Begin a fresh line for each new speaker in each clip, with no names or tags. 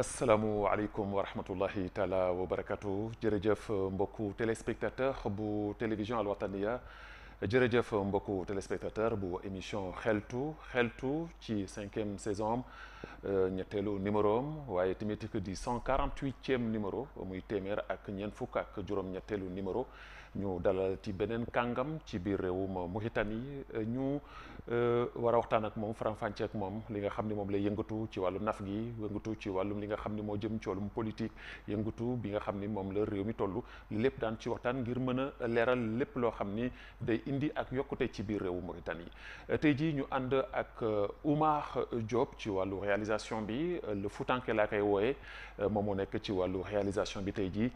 asalaamualeykum wa rahmatullahi taala wa barakatu jërëjëf mbokku téléspectateur bu télévision Al Wataniya jërëjëf mbokku téléspectateur bu émission xeltu ci 5e saison am ñetteelu numéro am waaye tamit di 148e numéro muy téeméer ak ñeent fukk ak juróom-ñetteelu numéro ñu dalal ci beneen kàngam ci biir réewum Mauritanie ñu war a waxtaan ak moom faram-fàcce ak moom li nga xam ne moom lay yëngatu ci wàllu naf gi yëngatu ci wàllum li nga xam ne moo jëm ci wàllum politique yëngatu bi nga xam ni moom la réew mi toll lépp daan ci waxtaan ngir mën a leeral lépp loo xam ni day indi ak yokkute ci biir réewu Mauritanie tey jii ñu ànd ak Oumar Diop ci wàllu réalisation bi le Foutanké laa koy wooye moom moo nekk ci wàllu réalisation bi tey jii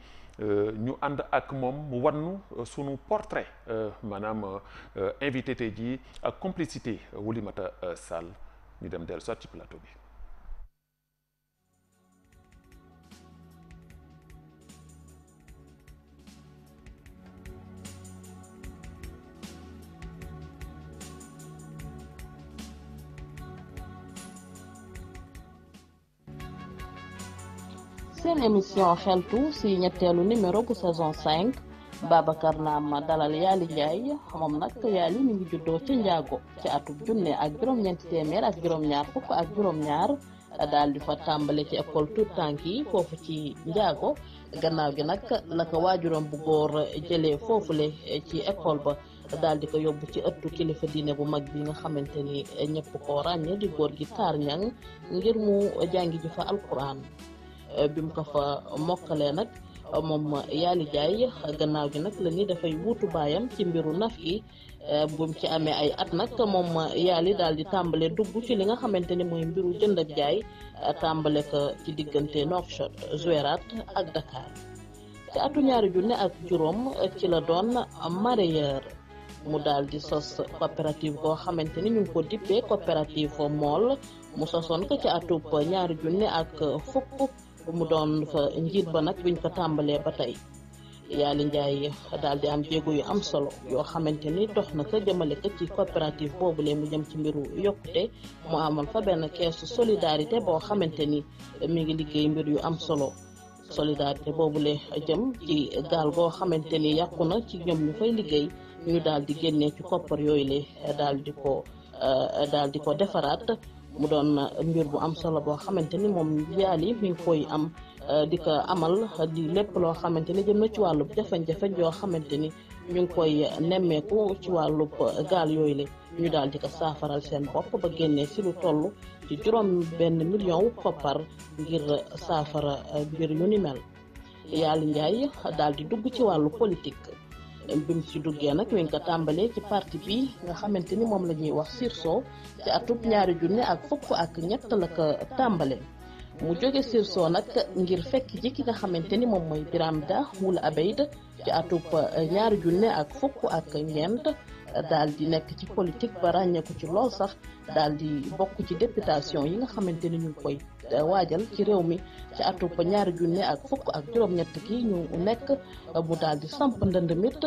ñu ànd ak moom mu wannu sunu portrait maanaam invité tey jii ak complicité Oulimata Sall ñu dem dellu soit ci plateau bi.
seen émission xeltu si ñetteelu numéro bu saison 5 Babacar Naam dalal Yaly Ndiaye moom nag Yaly mi ngi juddoo ci Njaago ci atub junne ak juróom-ñeenti téeméer ak juróom-ñaar fukk ak juróom-ñaar daal di fa tàmbale ci école tout tànk yi foofu ci Njaago gannaaw gi nag la ko waajuram bu góor jëlee foofule ci école ba daal di ko yóbbu ci ëttu kilifa diine bu mag bi nga xamante ni ñëpp koo ràññee di góor gi Taar Ñang ngir mu jàngi ji fa alquran bi mu ko fa mokkalee nag moom Yaly Ndiaye gannaaw gi nag la ni dafay wuutu baayam ci mbiru naf yi bu mu ci amee ay at nag moom Yaly daal di tàmbale dugg ci li nga xamante ni mooy mbiru jënd ak jaay tàmbale ko ci diggante Nouakchott Zouérate ak Dakar ci atu 2005 ci la doon mareyeur mu daal di sos coopérative boo xamante ni ñu ngi ko dippee coopérative mool mu sosoon ko ci atub 2010 mu doon fa njiit ba nag biñ ko tàmbalee ba tey Yaly Ndiaye daal di am jéego yu am solo yoo xamante ni dox na ko jëmale ko ci coopérative boobule mu jëm ci mbiru yokkute mu amal fa benn keesu solidarité boo xamante ni mi ngi liggéey mbir yu am solo solidarité boobule jëm ci gaal goo xamante ni yàqu na ci ñoom ñu fay liggéey ñu daal di génnee ci koppar yooyu le daal di ko defaraat mu doon mbir bu am solo boo xamante ni moom Yaly mi ngi koy am di ko amal di lépp loo xamante ni jëm na ci wàllub jafe-jafe yoo xamante ni ñu ngi koy nemmeeku ci wàllub gaal yooyu la ñu daal di ko saafaral seen bopp ba génnee si lu toll ci 1 million wu koppar ngir saafara mbir yu ni mel Yaly Ndiaye daal di dugg ci wàllu politique. bi mu ci duggee nag mi ngi ko tàmbalee ci parti bi nga xamante ni moom la ñuy wax Sirso ci atub 2013 la ko tàmbale mu jóge Sirso nag ngir fekk ji ki nga xamante ni moom mooy Biram Da Wula Abeid ci atub 2014 daal di nekk ci politique ba ràññeeku ci lool sax daal di bokk ci députation yi nga xamante ni ñu ngi koy waajal ci réew mi ci atub 2013 kii ñu nekk mu daal di samp ndënd mit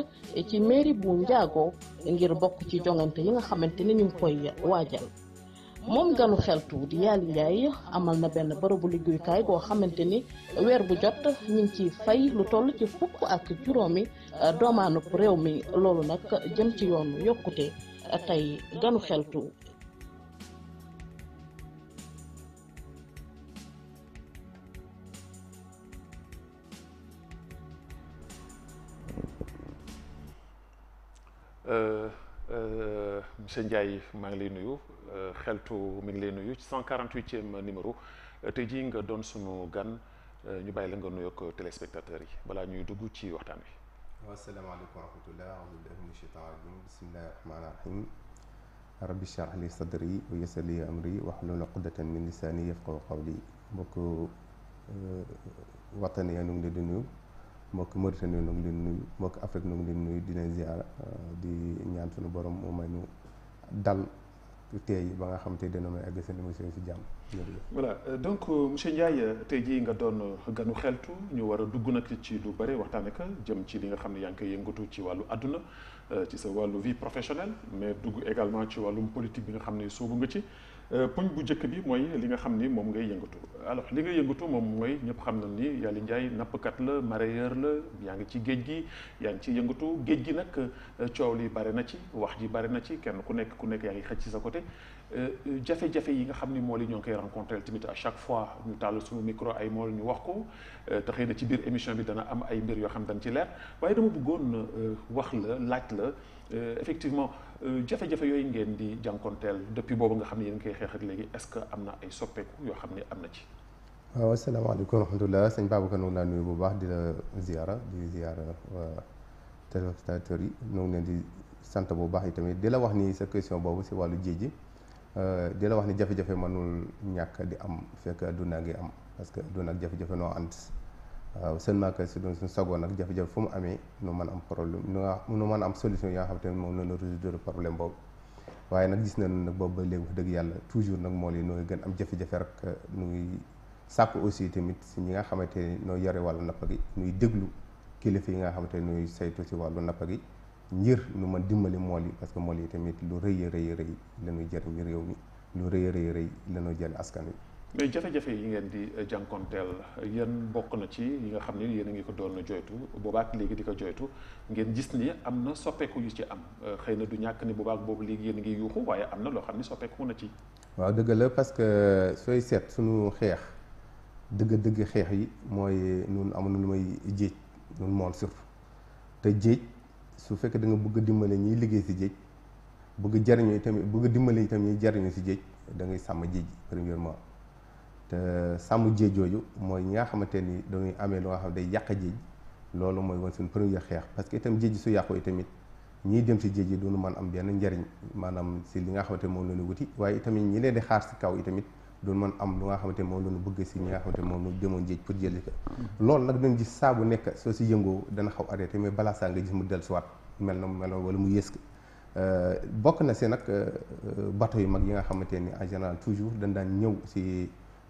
ci mairie bu Njaago ngir bokk ci jongante yi nga xamante ni ñu ngi koy waajal moom ganu xeltu di Yaly Ndiaye amal na benn bërëbu liggéeyukaay goo xamante ni weer bu jot ñu ngi ci fay lu toll ci 17 doomaanub réew mi loolu nag jëm ci yoonu yokkute tey ganu xeltu
monsieur Ndiaye maa ngi lay nuyu xeltu mi ngi lay nuyu ci 148e numéro tey jii nga doon sunu gan ñu bàyyi la nga nuyoog téléspectateurs yi balaa ñuy dugg ci waxtaan wi.
waaw asalaamaaleykum wa rahmatulah a'uuzu billahi mina shaytaani rajiim bismillahi rahmaani rahiim rabbi shrah li sadri wa yassir li amri wahlul uqdatan min lisaani yafqahu qawli mbokk Wataniya ñu ngi leen di nuyu mbokk Mauritanie ñu ngi leen nuyu mbokk Afrique ñu ngi leen nuyu di leen ziar di ñaan suñu borom mu may ñu dal tey ba nga xam te dina may egg seen émission ci jàmm.
voilà donc monsieur Ndiaye tey jii nga doon ganu xeltu ñu war a dugg nag ci lu bëri waxtaan ak jëm ci li nga xam ne yaa ngi koy yëngatu ci wàllu àdduna ci sa wàllu vie professionnelle mais dugg également ci wàllum politique bi nga xam ne soobu nga ci poñ bu njëkk bi mooy li nga xam ni moom ngay yëngatu alors li nga yëngatu moom mooy ñëpp xam na ni Yaly Ndiaye nappkat la mareyeur la yaa ngi ci géej gi yaa ngi ci yëngatu géej gi nag coow li bare na ci wax ji bare na ci kenn ku nekk yaa ngi xëcc ci sa côté jafe-jafe yi nga xam ni mool yi ñoo ngi koy rencontré tamit à chaque fois ñu tàll suñu micro ay mool ñu wax ko te xëy na ci biir émission bi dana am ay mbir yoo xam dañ ci leer waaye dama bëggoon wax la laaj la effectivement jafe-jafe yooyu ngeen di jànkonteel depuis boobu nga xam ne yéen koy xeex ak léegi est-ce que am na ay soppeeku yoo xam ne am na ci.
waaw asalaamaaleykum wa rahmatulah sëñ Babacar ñu ngi laa nuyu bu baax di la ziara waa téléspectateurs yi ñu ngi leen di sant bu baax yi tamit di la wax ni sa question boobu si wàllu géej gi di la wax ni jafe-jafe mënul ñàkk di am fekk adduna ngi am parce que adduna ak jafe-jafe noo ànd waaw seulement que si doon suñu sagoon nag jafe-jafe fu mu amee nu mën am problème nu mën am solution yoo xam te ne moom la ñu résoudre problème boobu waaye nag gis nañu nag boobu ba léegi wax dëgg yàlla toujours nag moo leen nooy gën am jafe-jafe rek nuy sàkk aussi tamit si ñi nga xamante ne noo yore wàllu napp gi nuy déglu kilifa yi nga xamante ne nuy saytu si wàllu napp gi ngir nu mën dimbali mool yi parce que mool yi tamit lu rëy la ñuy jëriñ réew mi lu rëy la ñuy jëriñ askan wi.
mais jafe-jafe yi ngeen di jànkonteel yéen bokk na ci yi nga xam ne yéen a ngi ko doon joytu boobaak léegi di ko joytu ngeen gis ni am na soppeeku yu ci am xëy na du ñàkk ni boobaak boobu léegi yéen a ngi yuuxu waaye am na loo xam ne soppeeku na ci. waaw
dëgg la parce que sooy seet suñu xeex dëgg xeex yi mooy nun amuñu lu may jéej nun mool surtout te jéej su fekkee da nga bëgg dimbale ñiy liggéey si jéej bëgg jariñu tamit bëgg dimbale itam ñuy jariñu si jéej da ngay sàmm jéej premièrement te sàmm jéej jooju mooy ñi nga xamante ni dañuy amee lu nga xam day yàq jéej loolu mooy woon suñu premier xeex parce que itam jéej su yàqu tamit ñiy dem si jéej yi duñu mën am benn njariñ maanaam si li nga xamante moom la ñu wuti waaye itamit ñi leen di xaar si kaw itamit duñu mën am lu nga xamante moom la ñu bëgg si ñi nga xamante moom la ñu demoon jéej pour jëli ko loolu nag dañ gis saa bu nekk soo si yëngoo dana xaw arrêté mais balaa saa nga gis mu dellusiwaat mel na mu meloon wala mu yées bokk na si nag bateau yu mag yi nga xamante ni en général toujours dañ daan ñëw si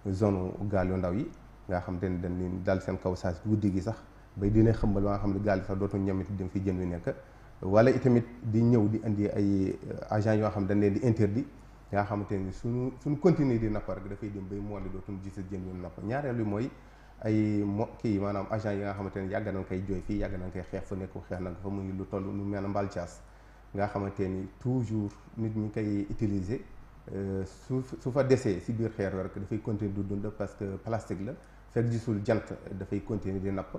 zone gaal yu ndaw yi nga xamante ni dañ leen dal seen kaw saa si guddi gi sax bay dina xëmbal ba nga xam ne gaal yi sax dootu ñamit dem fi jën wi nekk wala itamit di ñëw di indi ay agents yoo xam ne dañ leen di interdit nga xamante ni suñu continuer di napp rek dafay dem bay mooli dootuñu gis jën wi napp ñaareel bi mooy ay kii maanaam agent yi nga xamante ne yàgg nañ koy jooy fii yàgg nañ koy xeex fu nekk xeex nañ ko fa muy lu toll nu mel ne mbal caas nga xamante ni toujours nit ñi koy utiliser su fa desee si biir xeer rek dafay continuer du dund parce que plastique la fekk gisul jant dafay continuer di napp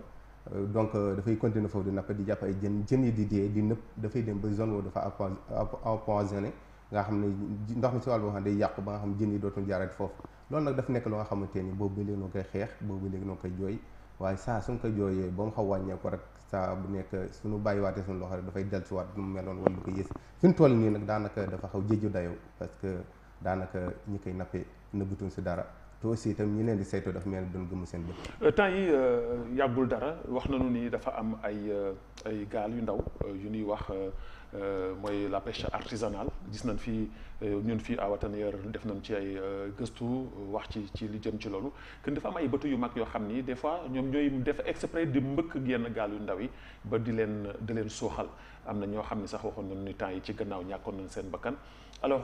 donc dafay continuer foofu di napp di jàpp ay jën yi di dee di nëpp dafay dem ba zone boobu dafa empoisonné nga xam ne ndox mi si wàll boo xam ne day yàqu ba nga xam jën yi dootul jaarati foofu loolu nag dafa nekk loo nga xamante ni boobu ba léegi noo koy xeex boobu ba léegi noo koy jooy waaye saa suñ ko jooyee ba mu xaw wàññeeku rek saa bu nekk suñu bàyyiwaatee suñu loxo rek dafay dellusiwaat nu mu meloon wala lu ko yées fi mu toll nii nag daanaka dafa xaw jéggi dayoo parce que daanaka ñi koy nappee nëbbatuñ si dara te aussi itam ñi leen di saytoo dafa mel ni doon gëmu seen bët.
temps yi yàggul dara wax nañu ni dafa am ay gaal yu ndaw yu ñuy wax mooy la pêche artisanale gis nañ fii ñun fii à Watanière def nañ ci ay gëstu wax ci li jëm ci loolu que dafa am ay bateau yu mag yoo xam ni des fois ñoom ñooy def exprès di mbëkk yenn gaal yu ndaw yi ba di leen suuxal am na ñoo xam ni sax waxoon nañu ni temps yi ci gannaaw ñàkkoon nañ seen bakkan alors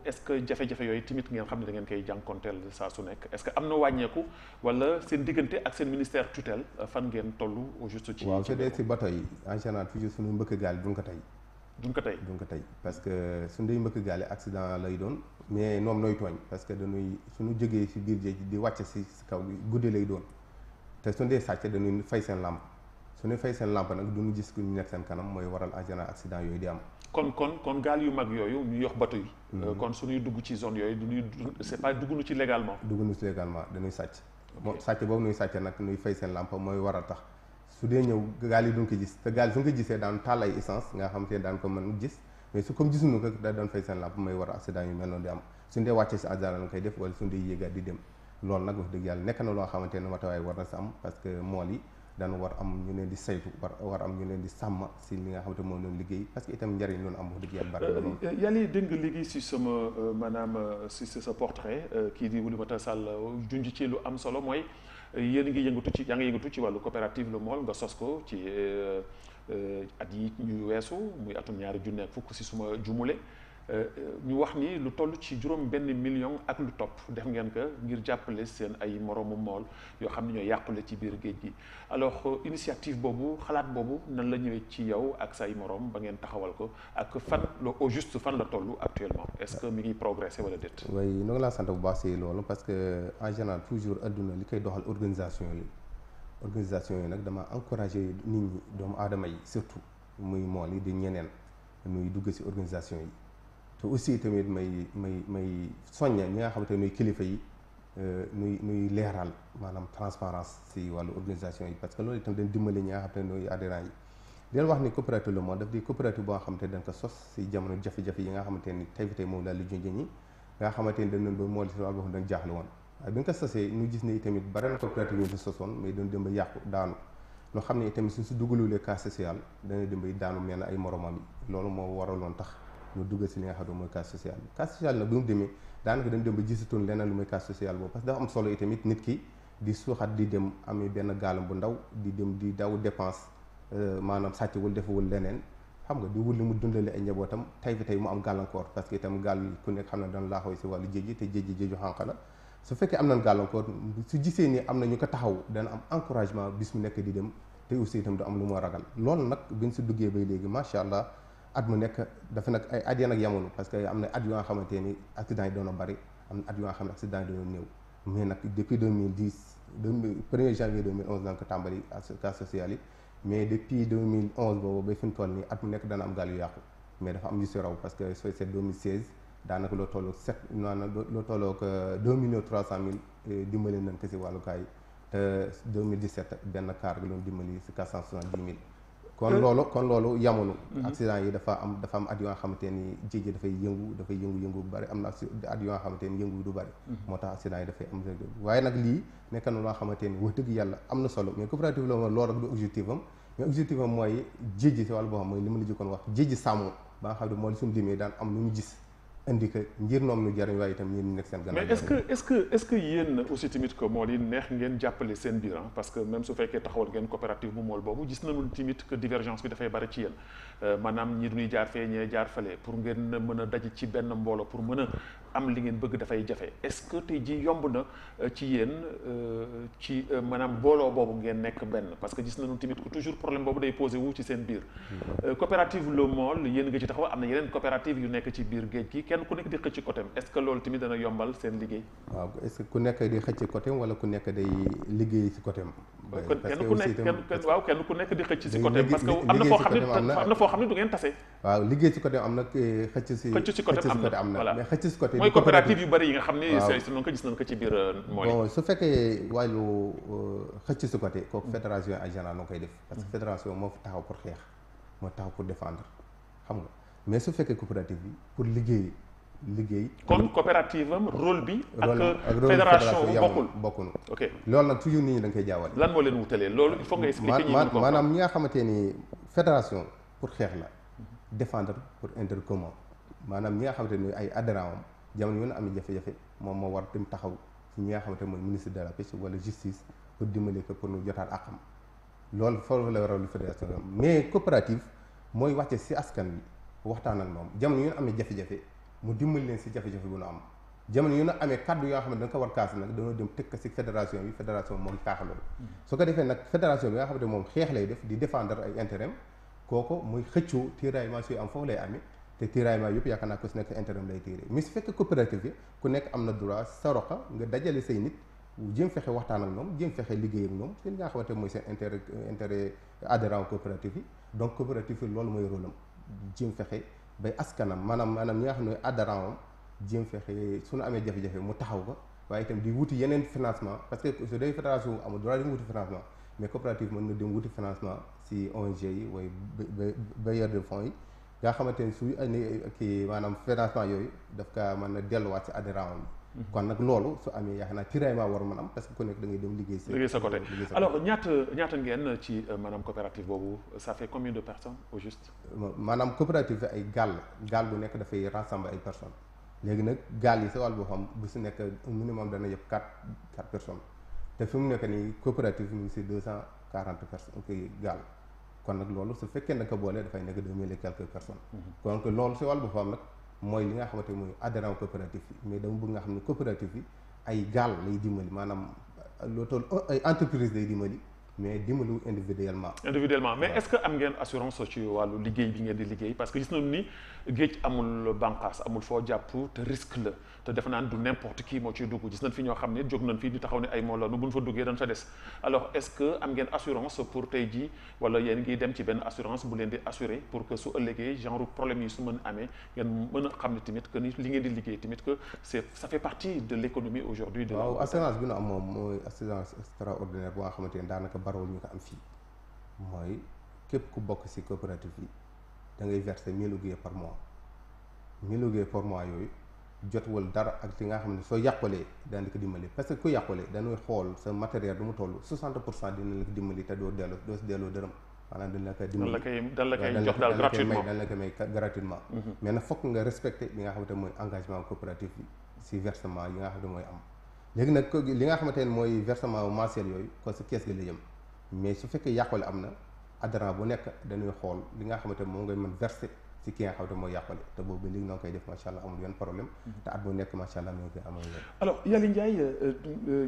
est-ce que jafe-jafe yooyu tamit ngeen xam ne da ngeen koy jànkonteel saa su nekk est-ce que am na wàññeeku wala seen diggante ak seen ministère tutelle fan ngeen toll au juste ci
waaw su dee si bateau yi en général toujours suñu mbëkk gaal yi duñ ko tey parce que suñu dee mbëkk gaal yi accident lay doon mais ñoom nooy tooñ parce que dañuy suñu jógee si biir géej di wàcc si kaw guddi lay doon te suñu dee sàcc dañuy fay seen lampe suñu fay seen lampe nag duñu gis ku ñu nekk seen kanam mooy waral en général accident yooyu di am
kon gaal yu mag yooyu ñu yox bateau yi kon suñuy dugg ci zone yooyu duñuy c'est pas dugguñu ci légalement dañuy sàcc moom sàcc boobu nuy sàcc nag nuy fay seen lampe mooy waral tax su dee ñëw gaal yi duñ ko gis te gaal yi su nga ko gisee daan taal ay essence nga xam te daan ko mën gis mais su comme gisuñu ko da doon fay seen lampe mooy waral accident yu mel noonu di am suñu dee wàccee si agent lañ koy def wala suñu dee yéegaat di dem loolu nag wax dëgg yàlla nekk na loo xamante ne matawaay war na sa am parce que mool yi daan war am ñu leen di saytu war am ñu leen di sàmm si li nga xamante moom leen liggéey parce que itam njëriñ loolu am wax dëgg yàlla bari yàlla dégg nga léegi si sama maanaam si sa portrait kii di Oulimata Sall junj ci lu am solo mooy yéen a ngi yaa ngi yëngatu ci wàllu coopérative Le Môle nga sos ko ci at yi ñu weesu muy atum 2010 si suma jumule ñu wax ni lu toll ci $1 million ak lu topp def ngeen ko ngir jàppale seen ay moroomu mool yoo xam ne ñoo yàqule ci biir géej gi. alors initiative boobu xalaat boobu nan la ñëwee ci yow ak say moroom ba ngeen taxawal ko ak fan la au juste fan la toll actuellement est-ce que mi ngi progressé wala déet.
oui ñu ngi laa sant bu baax si loolu parce que en général toujours adduna li koy doxal organisation yi nag dama encouragé nit ñi doomu aadama yi surtout muy mool yi di ñeneen nuy dugg si organisation yi. te aussi tamit may soñña ñi nga xamante ne nuy kilifa yi nuy leeral maanaam transparence si wàllu organisation yi parce que loolu itam dañ dimbali ñi nga xamante ne nuy adhérents yi di leen wax ni coopérative Le Monde daf di coopérative boo nga xamante ne dañ ko sos si jamono jafe-jafe yi nga xamante ni tey fi tey moom daal di junjee ñi nga xamante ni dañ doon ba mool si wàllu boo xam dañ jaaxle woon waaye bi nga ko sosee ñu gis ne tamit bare na coopérative yi si sosoon mais doon dem ba yàqu daanu loo xam ne tamit suñ si dugalulee cas social dana dem ba daanu mel na ay moromam yi loolu moo waraloon tax ñu dugg si li nga xam ne mooy cas social bi cas social nag bi mu demee daanaka dañ dem ba gisatoon leneen lu mooy cas social boobu parce que dafa am solo itamit nit ki di suuxat di dem amee benn gaalam bu ndaw di dem di daw dépense maanaam sàccwul defawul leneen xam nga di wut li mu dundale ay njabootam tey fi tey mu am gàllankoor parce que itam gaal yi ku nekk xam ne dana laaxooy si wàllu géej gi te géej xànq la su fekkee am nañ gàllankoor su gisee ni am na ñu ko taxaw dana am encouragement bis mu nekk di dem te aussi itam du am lu mu ragal loolu nag biñ si duggee bay léegi macha allah at mu nekk dafa nag ay at ya nag yamoon parce que am na at yoo nga xamante ni accident yi doon na bëri am na at yoo nga xam ne accident yi doon néew mais nag depuis 1er janvier 2011 dañ ko tàmbali cas social yi mais depuis 2011 boobu ba fi mu toll nii at mu nekk dana am gaal yu yàqu mais dafa am yu si raw parce que sooy seet 2016 daanaka loo tolloog 2.300.000 dimbali nañ ko si wàllukaay te 2017 benn kaar gi doon dimbali si 470.000 kon loolu yamono accident yi dafa am at yoo nga xamante ni géej gi dafay yëngu bu bëri am na at yoo nga xamante ni yëngu du bëri moo tax accident yi dafay am waaye nag lii nekk na loo xamante ni wax dëgg yàlla am na solo mais coopérative la moom loolu rek du objectif am mais objectif am mooy géej gi si wàllu boo xam mooy li ma la jëkkoon wax géej gi sàmm ba nga xam ne moo li suñu limee daan am lu ñu gis indi ko ngir noom nu jariñ waaye itam ñeen nekk seen gannaaw.
mais est-ce que yéen aussi tamit que mool yi neex ngeen jàppale seen biir parce que même su fekkee taxawal ngeen coopérative bu mool boobu gis nañu tamit que divergence bi dafay bari ci yéen maanaam ñi duñuy jaar fee ñee jaar fale pour ngeen mën a daje ci benn mbooloo pour mën a am li ngeen bëgg dafay jafe est-ce que tey ji yomb na ci yéen ci maanaam mbooloo boobu ngeen nekk benn parce que gis nañu tamit que toujours problème boobu day posé wu ci seen biir coopérative Le Mool yéen nga ci taxaw am na yeneen coopérative yu nekk ci biir géej gi kenn ku nekk di xëcc côté est-ce que loolu tamit dana yombal seen liggéey
waaw est-ce que ku nekk di xëcc côté wala ku nekk day liggéey ci côté
kenn ku nekk di xëcc ci côté parce que am na foo xam ne du ngeen tase
waaw liggéey ci côté am na xëcc ci côté am na mais xëcc ci côté
mooy coopérative yu bari yi nga xam ni si noonu ko gis nañ ko ci biir mool
bon su fekkee wàllu xëcc ci côté kooku fédération en général noo koy def parce que fédération moo fi taxaw pour xeex moo taxaw pour défendre xam nga mais su fekkee coopérative bi pour liggéey
kon coopérative am rôle bi ak fédération
bokkunu
ok
loolu nag toujours nit ñi da nga koy jaawale
lan moo leen wutalee loolu il faut nga expliquer ñi ko
maanaam ñi nga xamante ni fédération pour xeex la défendre pour intérêt commun maanaam ñi nga xamante ni ay adhérents am jamono yoon amee jafe-jafe moom moo war dem taxaw ci ñi nga xamante mooy ministre de la pêche wala justice pour dimbali ko pour ñu jotaat àqam loolu foofu la waral fédération mais coopérative mooy wàcce ci askan wi waxtaan ak moom jamono yoon amee jafe-jafe mu dimbali leen si jafe-jafe bu nu am jamono yu na amee kaddu yoo xam ne da nga ko war kaas nag dañoo dem tëkk si fédération bi fédération moom kaax loolu su ko defee nag fédération bi nga xam ne moom xeex lay def di défendre ay intérêt kooku muy xëccoo tiraillement suy am foofu lay amee te tiraillement yëpp yaakaar naa ko si nekk intérêt lay tiré mais su fekkee coopérative bi ku nekk am na droit sa roqa nga dajale say nit jéem fexe waxtaan ak ñoom jéem fexe liggéey ak ñoom seen nga xamante mooy seen intérêt adhérent coopérative yi donc coopérative yi loolu mooy rôle am jéem fexe bay askanam maanaam ñi nga xam ne adhérent am jéem fexe suñu amee jafe-jafe mu taxaw ko waaye itam di wuti yeneen financement parce que su dee fédération amul droit di wuti financement mais coopérative mën na dem wuti financement si ONG yi way bailleurs de fonds yi nga xamante ne suy andi kii maanaam financement yooyu daf ka mën a delluwaat si adhérent am kon nag loolu su amee yaakaar naa tiraillement war mën am parce que ku nekk da ngay dem liggéey
sa côté alors ñaata ngeen ci maanaam coopérative boobu ça fait combien de personnes au juste
maanaam coopérative ay gaal bu nekk dafay rassembler ay personnes léegi nag gaal yi sa wàll boo xam bu si nekk minimum dana yëpp 4 personnes te fi mu nekk nii coopérative mu ngi si 240 personnes gaal kon nag loolu su fekkee nag boole dafay nekk 2000 et quelques personnes. donc loolu si wàllu boppam nag mooy li nga xamante mooy adhérent coopératif yi mais dama bëgg nga xam ne coopérative yi ay gaal lay dimbali maanaam loo toll ay entreprise lay dimbali mais dimbalu individuellement
mais est-ce que am ngeen assurance ci wàllu liggéey bi ngeen di liggéey parce que gis nañu ni géej amul bànqaas amul foo jàpp te risque la te defe naa du n'importe qui moo ciy dugg gis nañ fi ñoo xam ne jóg nañ fii di taxaw ne ay moo la nu buñ fa duggee dañ fa des alors est-ce que am ngeen assurance pour tey jii wala yéen ngi dem ci benn assurance bu leen di assurer pour que su ëllëgee genre problème yi su mën amee ngeen mën a xam ne tamit que ni li ngeen di liggéey tamit que ça fait partie de l'économie aujourd'hui de
waaw assurance bi nu am moom mooy assurance extraordinaire bu nga xamante ne daanaka barawul ñu ko am fii mooy képp ku bokk ci coopérative yi da ngay verser 1000 ouguiya par mois 1000 ouguiya par mois yooyu jotwul dara ak li nga xam ne soo yàqalee daan di ko dimbali parce que ku yàqalee dañuy xool sa matériel du mu toll 60% dina la ko dimbali te doo si delloo dërëm maanaam dañ la koy dimbali
dañ la koy jox daal gratuitement
dañ la koy may gratuitement mais nag fokk nga respecté li nga xamante mooy engagement coopératif yi ci versement yi nga xam ne mooy am léegi nag li nga xamante ne mooy versement mensuel yooyu kon sa kees gi la jëm mais su fekkee yàqule am na adhérent bu nekk dañuy xool li nga xamante moom ngay mën verser ci ki nga xamante mooy yàqule te boobu léegi noo koy def macha allah amul yenn problème te at bu nekk macha allah ñoo koy amal leen
alors Yaly Ndiaye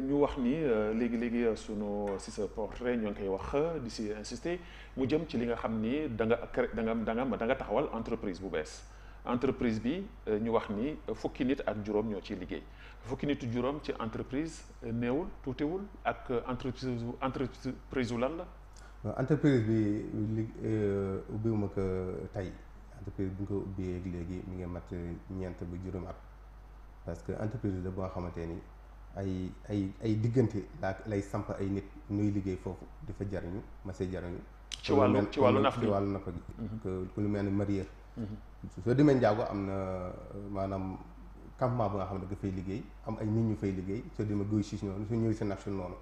ñu wax ni léegi sunu si sa portrait ñoo ngi koy wax di si insister mu jëm ci li nga xam ni da nga taxawal entreprise bu bees entreprise bi ñu wax ni fukki nit ak juróom ñoo ciy liggéey fukki nit juróom ci entreprise néewul tuutiwul ak entreprise wu lan la.
entreprise bi ubbiwuma ko tey entreprise bi nga ko ubbee léegi mi ngi mat ñeent ba juróomi at parce que entreprise la boo xamante ni ay diggante lay samp ay nit nuy liggéey foofu di fa jariñu ma see jariñu.
ci wàllu naf gi
ku lu mel ni mareyeur. soo demee Ndiago am na maanaam campement bu nga xam ne nga fay liggéey am ay nit ñu fay liggéey soo demee Goy Sis noonu soo ñëwee si Nafsul noonu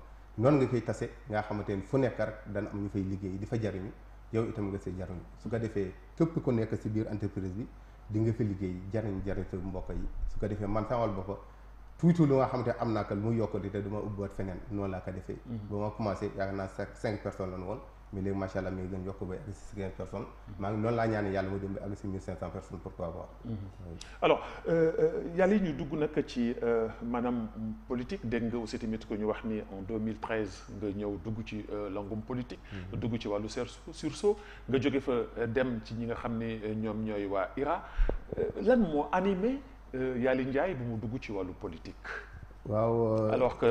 nga koy tase nga xamante ni fu nekk rek dana am ñu fay liggéey di fa jariñu yow itam nga see jariñu su ko defee képp ku nekk si biir entreprise bi di nga fa liggéey jariñ sa mbokk yi su ko defee man sama wàll boppa tuuti lu nga xamante am naa ko mu yokk di te duma ubbiwaat feneen noonu laa ko defee ba ma commencé yaakaar naa 5 personnes lañu woon mais léegi macha allah mi ngi gën yokk ba àgg si 15 personnes maa ngi noonu laa ñaan yàlla mu dem ba àgg si 1500 personnes pourquoi pas.
alors Yaly ñu dugg nag ci maanaam politique dégg nga aussi tamit ko ñu wax ni en 2013 nga ñëw dugg ci langum politique. dugg ci wàllu sursaut nga jóge fa dem ci ñi nga xam ne ñoom ñooy waa IRA lan moo animé Yaly Ndiaye bu mu dugg ci wàllu politique.
waaw
alors que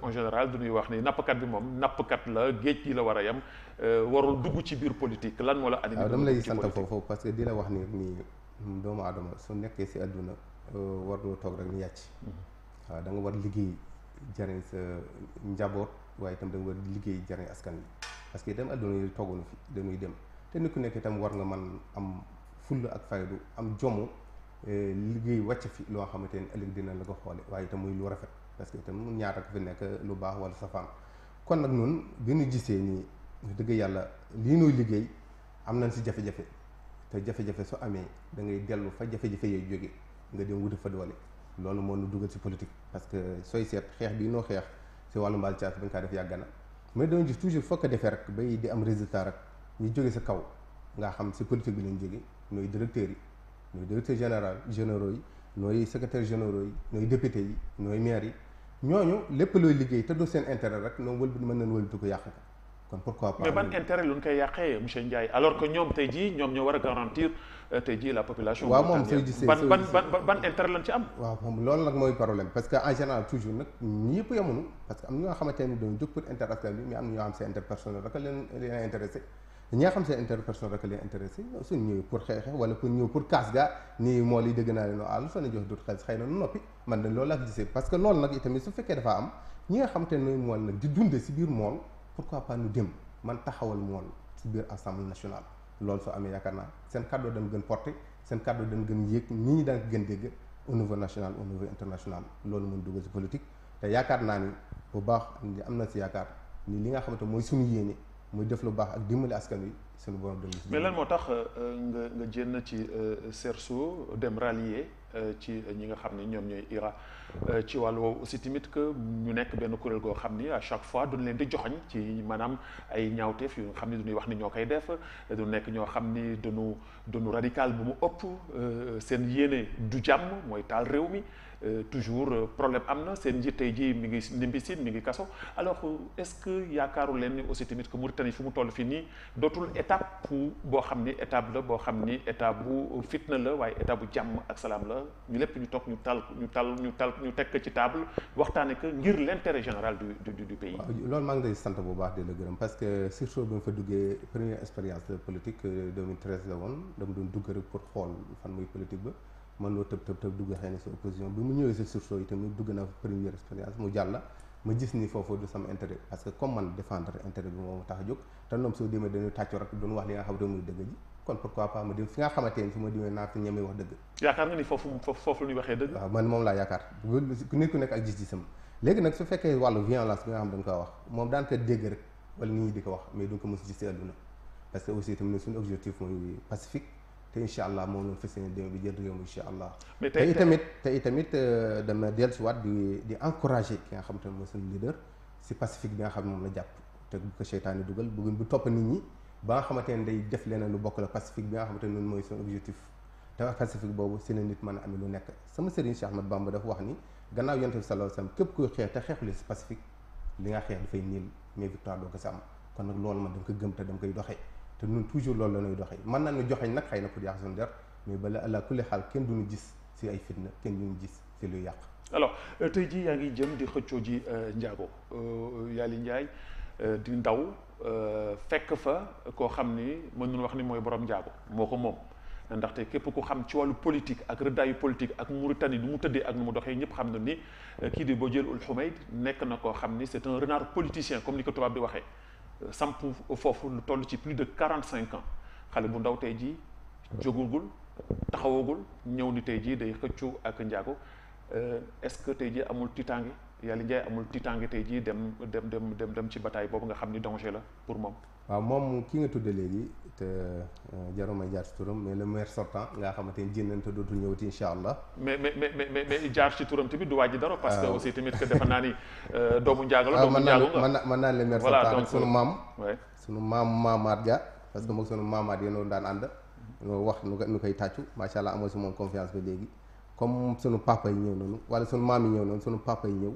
en général du ñuy wax ni nappkat bi moom nappkat la géej gi la war a yem warul dugg ci biir politique lan moo la animé.
waaw dama lay sant foofu parce que di la wax ni doomu aadama su nekkee si àdduna war doo toog rek ni yàcc. waaw da nga war liggéey jariñ sa njaboot waaye itam da nga war liggéey jariñ askan wi parce que itam àdduna yi tooguñu fi dañuy dem te nit ku nekk itam war nga man am fulla ak faydu am jomu liggéey wàcc fi loo xamante ni ëllëg dina la ko xoole waaye itam muy lu rafet parce que itam ñaata ko fi nekk lu baax wala safaan kon nag noonu bi ñu gisee nii dëgg yàlla lii nuy liggéey am nañ si jafe-jafe te jafe-jafe su amee da ngay dellu fa jafe-jafe yooyu jóge nga dem wuti fa doole loolu moo nu dugal si politique parce que sooy seet xeex bi noo xeex si wàllu mbaal caas bañ kaa def yàgg na mais dama gis toujours foo ko defee rek bay di am résultat rek ñu jóge sa kaw nga xam si politique bi lañ jóge nooy directeurs yi nooy directeur généraux yi nooy secrétaire généraux yi nooy député yi nooy maire yi ñooñu lépp looy liggéey te du seen intérêt rek noonu wëlbati mën nañ wëlbati ko yàq ko kon pourquoi pas.
mais ban intérêt lu ñu koy yàqee monsieur Ndiaye alors que ñoom tey jii ñoom ñoo war a garantir tey jii la population.
waaw moom sooy gisee
ban intérêt lañ ci am.
waaw moom loolu nag mooy problème parce que en général toujours nag ñëpp yemuñu parce que am na ñoo xamante ne dañu jóg pour intérêt askan bi mais am na ñoo xam seen interpersonnel rek leen intéressé. ñi nga xam seen interpersonnel rek leen intéressé suñ ñëwee pour xeexe wala pour ñëw pour kaas ga nii mool yi dëgg naa leen àll soo ne jox dut xel xëy na nu noppi man de loolu laa gisee parce que loolu nag itamit su fekkee dafa am ñi nga xam te ne mool nag di dunde si biir mool pourquoi pas ñu dem man taxawal mool si biir assemblée nationale loolu soo amee yaakaar naa seen kàddu dañ gën porté seen kàddu dañ gën yéeg nit ñi daan gën dégg au niveau national au niveau international loolu mun dugal si politique te yaakaar naa ni bu baax am na si yaakaar ni li nga xamante mooy suñu yéene muy def lu baax ak dimbali askan wi suñu borom dem.
mais lan moo tax nga jénn ci CERSO dem rallier ci ñi nga xam ni ñoom ñooy IRA ci wàllu woowu aussi tamit que ñu nekk benn kuréel goo xam ni à chaque fois duñ leen di joxoñ ci maanaam ay ñaawteef yu nga xam ni duñuy wax ni ñoo koy def du nekk ñoo xam ni duñu radical bu mu ëpp seen yéene du jàmm mooy taal réew mi toujours problème am na seen njiit tey jii mi ngi nimbisin mi ngi kaso alors est-ce que yaakaaru leen ni aussi tamit que Mauritanie fu mu toll fii nii dootul étape boo xam ni étape la boo xam ni étape bu fitna la waaye étape bu jàmm ak salaam la ñu lépp ñu toog ñu teg ci table waxtaane que ngir l'intérêt général du pays.
waaw loolu maa ngi lay sant bu baax di la gërëm parce que surtout bi ma fa duggee première expérience politique 2013 la woon dama doon dugg rek pour xool fan muy politique ba. man loo tëb dugg xëy na si opposition bi mu ñëwee si sursaut yi tamit dugg naa fa première expérience mu jàll ma gis ni foofu du sama intérêt parce que comme man défendre intérêt bi moo tax a jóg te ñoom soo demee dañuy tàccu rek doon wax li nga xam ne muy dëgg ji kon pourquoi pas ma dem fi nga xamante ni su ma demee naa fi ñemee wax dëgg.
yaakaar nga ni foofu la ñuy waxee dëgg.
waaw man moom laa yaakaar nit ku nekk ak gis-gisam léegi nag su fekkee wàllu violence bi nga xam dañ ko wax moom daan ko dégg rek wala nit ñi di ko wax mais duñ ko mos gis si àdduna parce que aussi tamit suñu objectif mooy pacifique te incha allah moom lañ fas yéene dem bi jël réew mi incha allah. mais te itamit dama dellusiwaat di encourager ki nga xam te ne mooy suñu leader si pacifique bi nga xam ne moom la jàpp te bu ko seytaane dugal bëgg bu topp nit ñi ba nga xamante ne day def leneen lu bokk la pacifique bi nga xamante ne noonu mooy suñu objectif te pacifique boobu si la nit mën a amee lu nekk sama sëriñ Cheikh Ahmad Bamba dafa wax ni gannaaw yonent bi sallallahu alayhi wasallam képp kuy xeex te xeexule si pacifique li nga xeex dafay niil mais victoire doo ko si am kon nag loolu man dama ko gëm te dama koy doxee te ñun toujours loolu la ñuy doxee mën nañu joxeñ nag xëy na pour yàq suñu der mais bala àla kulli xaal kenn duñu gis si ay fitna kenn duñu gis si luy yàq.
alors tey jii yaa ngi jëm di xëccoo ji Ndiago Yaly Ndiaye di ndaw fekk fa koo xam ni mën nañu wax ni mooy borom Ndiago moo ko moom ndaxte képp ku xam ci wàllu politique ak rëddaayu politique ak Mauritanie nu mu tëddee ak nu mu doxee ñëpp xam na ni kii di Bodiel Ould Houmeid nekk na koo xam ni c'est un renard politicien comme ni ko tubaab di waxee. samp foofu lu toll ci plus de 45 ans xale bu ndaw tey jii jógugul taxawagul ñëw ni tey jii day xëccu ak Ndiago est-ce que tey jii amul tiitaange Yaly Ndiaye amul tiitaange tey jii dem ci bataille boobu nga xam ni danger la pour moom.
waaw moom ki nga tudde léegi te jaruma jaar ci turam mais le maire sortant nga xamante ni jéem nañ te dootul ñëwati incha allah.
mais jaar ci turam tamit du wàññi dara. parce que aussi tamit que defe naa ni doomu Ndiago la. doomu Ndiago nga
mën naa le maire sortant rek sunu maam.
oui
sunu maamaat ga parce que moom sunu maamaat yéen doon daan ànd. ñu wax nu koy tàccu macha allah amoo si moom confiance ba léegi comme sunu papa yi ñëw noonu wala sunu maam yi ñëw noonu sunu papa yi ñëw.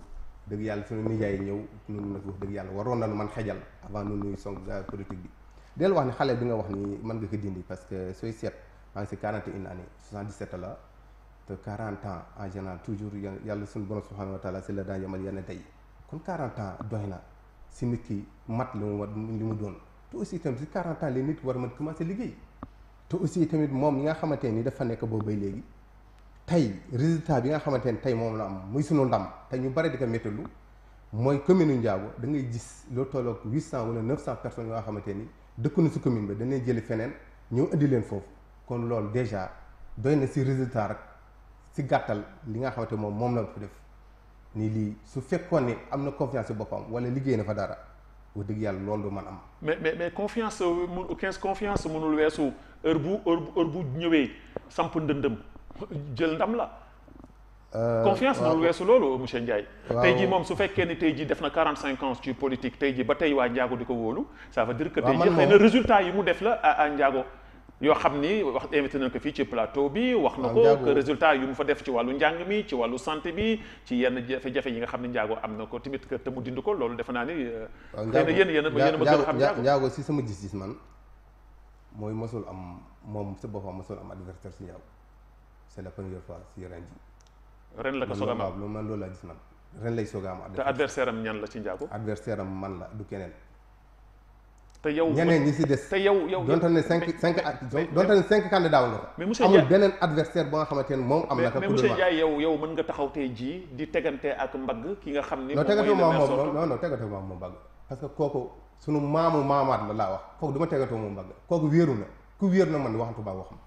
dëgg yàlla sunu nijaay yi ñëw ñun nag wax dëgg yàlla waroon nañu man xejal avant nu nuy song politique bi dellu wax ni xale bi nga wax ni mën nga ko dindi parce que sooy seet maa ngi si 41 années 77 la te 40 ans en général toujours yàlla suñu borom subhanahu wa taala si la daan yemal yenn tey kon 40 ans doy na si nit ki mat li mu doon te aussi tamit si 40 ans li nit war a mën commencé liggéey te aussi tamit moom ñi nga xamante ni dafa nekk boobu bay léegi tey résultat bi nga xamante ne tey moom la am muy sunu ndam te ñu bari di ko méttalu mooy commune Ndiago da ngay gis loo tolloog 800 wala 900 personnes yoo xamante ni dëkkuñu si commune ba dañ leen jëli feneen ñëw indi leen foofu kon loolu déjà doy na si résultat rek si gàttal li nga xamante moom la fa def ni lii su fekkoon ni am na confiance si boppam wala liggéey na fa dara wax dëgg yàlla loolu du man am.
mais confiance confiance mënul weesu heure bu ñëwee samp ndëndëm jël ndam la. confiance mënul weesu loolu monsieur Ndiaye. tey jii moom su fekkee ni tey jii def na 45 ans ci politique tey jii ba tey waa Ndiago di ko wóolu ça veut dire que tey jii xëy na résultat yi mu def la à Ndiago yoo xam ni wax invité nañ ko fii ci plateau bi wax na ko que résultat yu mu fa def ci wàllu njàng mi ci wàllu santé bi ci yenn jafe-jafe yi nga xam ne Ndiago am na ko tamit que te mu dind ko loolu defe naa ni xëy na yéen ma gën a xam
Ndiago si sama gis-gis man mooy mosul am moom sa boppam mosul am adversaire si Ndiago c'est la première fois si ren ji
ren la ko soog a am
man loolu laa gis man ren lay soog a am
te adversaire am ñan la ci Ndiago
adversaire am man la du keneen
te yow
ñeneen ñi si des
te yow
donte ne cinq candidat nga fa
mais monsieur
amul beneen adversaire ba nga xamante ne moom am na ko
mais monsieur Ndiaye yow mën nga taxaw tey jii di tegante ak mbagg ki nga xam ni
non tegatu moom moom mbagg parce que kooku sunu maamu maamaat la laa wax kooku du ma tegatoo moom mbagg kooku wéeru na ku wéer na man waxantu baa waxam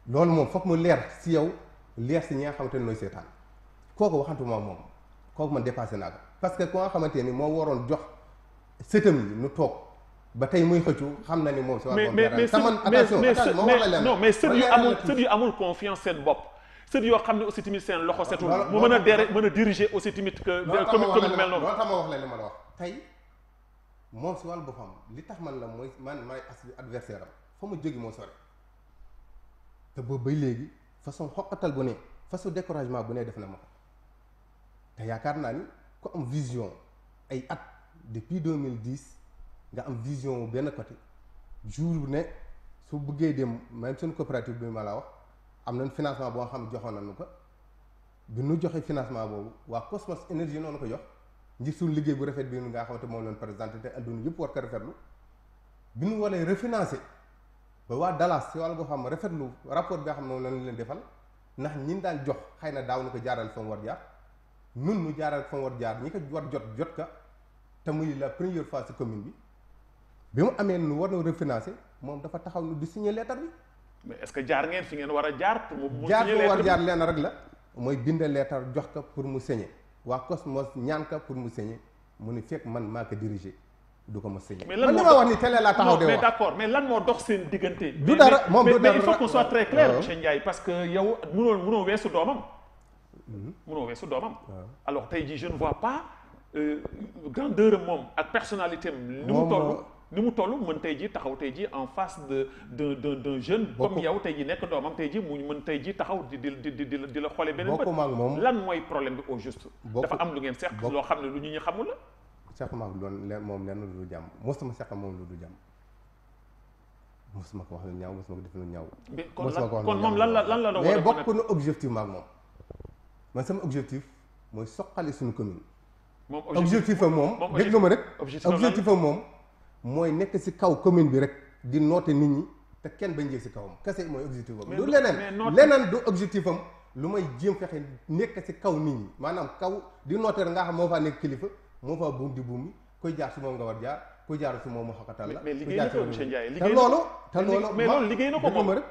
loolu moom foog mu leer si yow leer si ñi nga xamante ne nooy seetaan kooku waxantu moom kooku man dépassé naa ko parce que ku nga xamante ni moo waroon jox sëtam yi nu toog ba tey muy xëccu xam na ni moom si wàllu
mais sët yu amul confiance seen bopp sët yoo xam ne aussi tamit seen loxo setul mu mën a diriger aussi tamit que commune mel noonu.
loolu tax ma wax la li ma la wax tey moom si wàllu boppam li tax man la mooy man maay adversaire am fa ma jóge moo sore te boobu bay léegi façon xoqatal bu ne façon découragement bu ne def na ma ko te yaakaar naa ni ku am vision ay at depuis 2010 nga am vision benn côté jour bu ne su bëggee dem même suñu coopérative bi ma la wax am nañ financement boo xam joxoon nañu ko bi nu joxee financement boobu waa Cosmos énergie noonu ko jox ngir suñu liggéey bu rafet bi nga xamante moom leen présenté te adduna yëpp war ko rafetlu bi nu waree refinancer ba waa Dallas si wàllu boo xam rafetlu rapport bi nga xam ne moom lañ leen defal ndax ñin daan jox xëy na daaw nu ko jaaral fa mu war jaar nun nu jaaral fa mu war jaar ñi ko war jot ka te muy la première fois si commune bi mu amee nu war na refinancer moom dafa taxaw nu di signer lettre bi.
mais est-ce que jaar ngeen fi ngeen war a jaar. pour mu
jaar fi war jaar leen rek la mooy bind lettre jox ko pour mu signer waa Cosmos ñaan ka pour mu signer mu ni fekk man maa ko diriger du ko ma signer.
mais lan moo
man li ma wax ni télé laa taxaw de wax
mais d'accord mais lan moo dox seen diggante.
du dara moom du dara
mais il faut qu'on soit très clair monsieur Ndiaye parce que yow mënoo weesu doomam. mënoo weesu doomam. alors tey jii je ne vois pas grandeur moom ak personnalité am. ni mu toll mën tey jii taxaw tey jii en face d'un jeune. comme yow tey jii nekk doomam tey jii mu mën tey jii taxaw di la xoolee beneen bët.
bokkuma ak moom
lan mooy problème bi au juste. dafa am lu ngeen seq loo xam ne lu ñu xamul la.
sequma ak moom lenn lu jàmm mosuma seq moom lu du jàmm mosuma ko wax lu ñaaw mosuma ko def lu ñaaw.
kon moom lan la doon
mais bokk na objectif ma ak moom man sama objectif mooy soqali suñu commune.
moom
objectif am moom dégg nga ma rek. objectif am moom mooy nekk si kaw commune bi rek di noote nit ñi te kenn bañ jël si kawam kese mooy objectif am. du leneen du objectif am lu may jéem fexe nekk si kaw nit ñi maanaam kaw di noote rek nga xam moo faa nekk kilifa moo faa buum di buum bi koy jaar si moom nga war jaar koy jaar si moom mu xaqatal la.
mais liggéey na ko monsieur Ndiaye
te loolu
mais loolu liggéey na ko moom
ma rek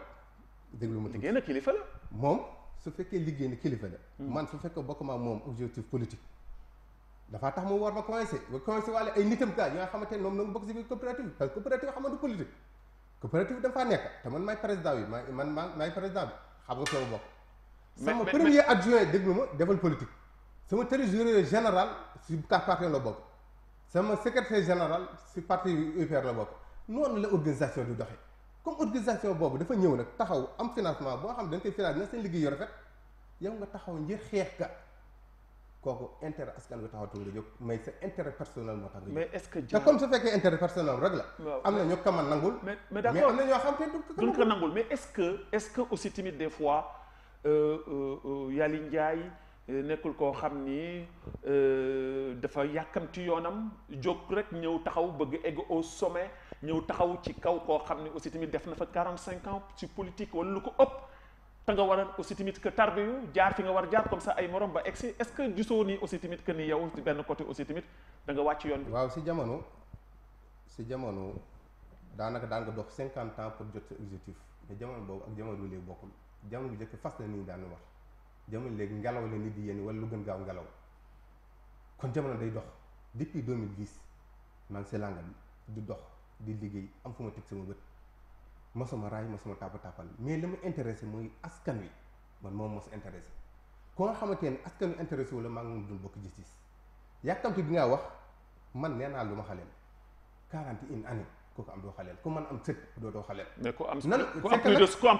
déglu ma
liggéey na kilifa la
moom su fekkee liggéey na kilifa la man su fekkee bokk ma moom objectif politique dafaa tax mu war ma commencé wàlle ay nitam kaa yi nga xamante ne moom na bokk si biir coopérative parce que coopérative xam nga du politique coopérative dafa faa nekk te man maay président bi maay président bi xam nga sama bokk sama premier adjoint déglu ma defal politique sama trésorier général si parti la bokk sama secrétaire général si parti UPR la bokk noonu la organisation di doxee comme organisation boobu dafa ñëw nag taxaw am financement boo xam ne dañ koy financé na seen liggéey yu rafet yow nga taxaw ngir xeex ka kooku intérêt askan wi taxaw nga jóg mais sa intérêt personnel moo tax nga jóg.
mais est-ce que
te comme su fekkee intérêt personnel rek la. am na ñu ko mën nangul.
mais d'accord
am na ñoo xam te
duñ ko nangul mais est-ce que aussi tamit des fois Yaly Ndiaye nekkul koo xam ni dafa yàkkamti yoonam jóg rek ñëw taxaw bëgg egg au sommet ñëw taxaw ci kaw koo xam ni aussi tamit def na fa 45 ans ci politique wala lu ko ëpp. te nga war a aussi tamit que tarbiyu jaar fi nga war jaar comme ça ay morom ba egsi est-ce que gisoo nii aussi tamit que ni yow ci benn côté aussi tamit da nga wàcc yoon bi.
waaw si jamono daanaka daan nga dox 50 ans pour jot sa objectif mais jamono boobu ak jamono bi léegi bokkul jamono bi njëkk fas na nit ñi daan wax jamono léegi ngelaw la nit di yéen wala lu gën gaaw ngelaw kon jamono day dox depuis 2010 maa ngi si langa bi di dox di liggéey am fu ma teg sama bët. mosuma raay mosuma tàppal mais li ma intéressé mooy askan wi man moom mos intéressé ko nga xamante ne askan wi intéressé wu la maa ngi moom dul bokk gis-gis yàkkamti bi nga wax man nee naa lu ma xaleel 41 années kooku am doo xaleel ku man am sët doo xaleel.
mais ku am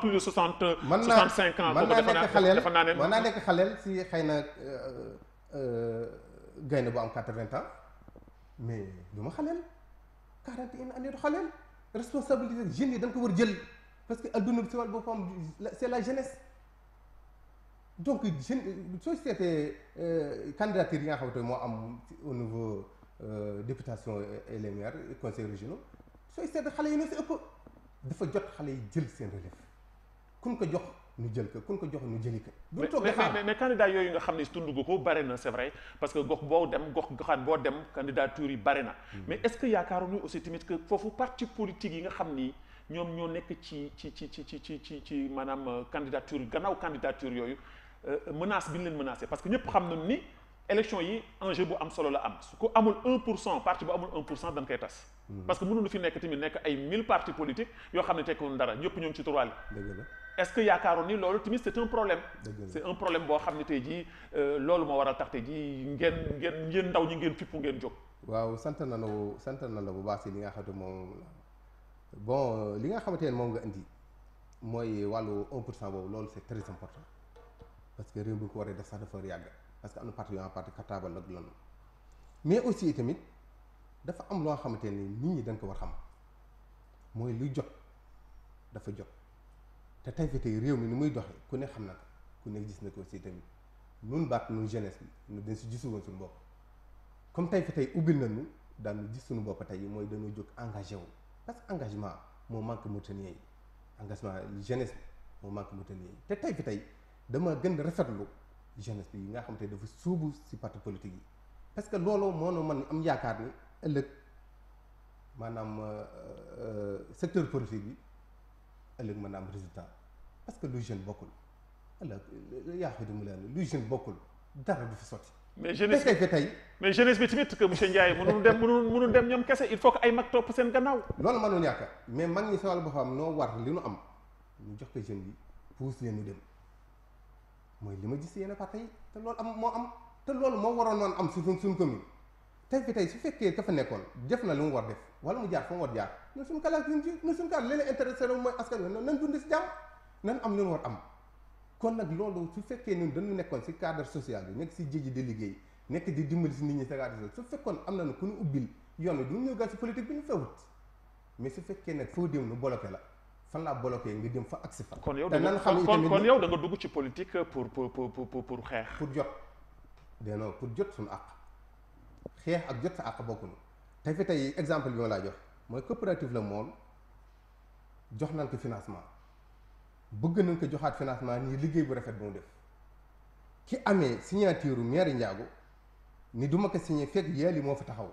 plus de 65 ans.
mën naa nekk xaleel si xëy na gaynde bu am 80 ans mais du ma xaleel 41 années du xaleel. responsabilité jeunes yi dañ ko war jël parce que adduna bi si wàllu boppam c'est la jeunesse donc jeune soo seetee candidature yi nga xamante ne moo am au niveau députation et les maires et conseils régionaux sooy seetee xale yi ñoo si ëpp dafa jot xale yi jël seen relève kun ko jox ñu jël ko kun ko jox ñu jëli ko. du toog
mais candidat yooyu nga xam ne tund nga ko bare na c'est vrai parce que gox boo dem goxaan boo dem candidature yi bare na. mais est-ce que yaakaaruñu aussi tamit que foofu parti politique yi nga xam ni ñoom ñoo nekk ci maanaam candidature gannaaw candidature yooyu menace bi ñu leen menacé parce que ñëpp xam nañu ni élection yi enjeu bu am solo la am su ko amul 1% parti bu amul 1% dañ koy tas. parce que mënuñu fi nekk tamit nekk ay 1000 partis politiques yoo xam ne tekkuñu dara ñëpp ñoo ngi ci turwaale.
dëgg la
est-ce que yaakaaroon ni loolu tamit c'est un problème.
dëgg la
c'est un problème boo xam ne tey jii loolu moo waral tax tey jii ngeen ndaw ñi ngeen fippu ngeen jóg.
waaw sant na la bu baax si li nga xam ne moom bon li nga xamante ne moom nga indi mooy wàllu 1% boobu loolu c'est très important parce que réew bi ko war a def sax dafa yàgg parce que am na parti yoo xam parti capable ak lan mais aussi tamit dafa am loo xamante ni nit ñi dañ ko war xam mooy luy jot dafa jot te tey fi tey réew mi ni muy doxee ku ne xam na ko ku ne gis na ko aussi tamit nun baat nun jeunesse bi dañ si gisu woon suñu bopp comme tey fi tey ubbil nañu daanu gis suñu bopp tey mooy dañoo jóg engagé wu parce que engagement moo manque Mauritaniens yi engagement jeunesse bi moo manque Mauritaniens yi te tey fi tey dama gën a rafetlu jeunesse bi yi nga xam te dafa suubu si parti politique yi parce que loolu moo na mën am yaakaar ni ëllëg maanaam secteur politique bi ëllëg mën na am résultat parce que lu jeune bokkul ëllëg yaa xëy mu leen lu jeune bokkul dara du fi sotti.
mais jeunesse
bi tey
mais jeunesse bi tamit que monsieur Ndiaye mënul dem ñoom kese il faut que ay mag topp seen gannaaw.
loolu mënul ñàkk mais mag ñi si wàllu boppam noo war li nu am ñu jox ko jeune bi puus leen ñu dem mooy li ma gis yenn parti yi te loolu am te loolu moo waroon noonu am suñ commune tey fi tey su fekkee ka fa nekkoon def na lu mu war def wala mu jaar fa mu war jaar ñun suñu kalaat ñun suñu kalaat leen intéressé wu mooy askan wi nañ dund si jàmm nañ am lu mu war am kon nag loolu su fekkee ñun dañu nekkoon si cadre social bi nekk si jéji di liggéey nekk di dimbali si nit ñi sa su fekkoon am nañu ku ñu ubbil yoon wi du ñëw gal si politique bi ñu fewut mais su fekkee nag foo dem nu bloqué la fan laa bloqué nga dem fa agsi fa
kon yow
te nan xam
kon yow da nga dugg ci politique pour xeex
pour jot non pour jot suñu àq xeex ak jot sa àq bokkuñu tey fi tey exemple bi ma laa jox mooy coopérative la moom jox nañ ko financement bëgg nañ ko joxaat financement nii liggéey bu rafet bu mu def ki amee signature maire Ndiago ni du ma ko signé fekk yéeli moo fa taxaw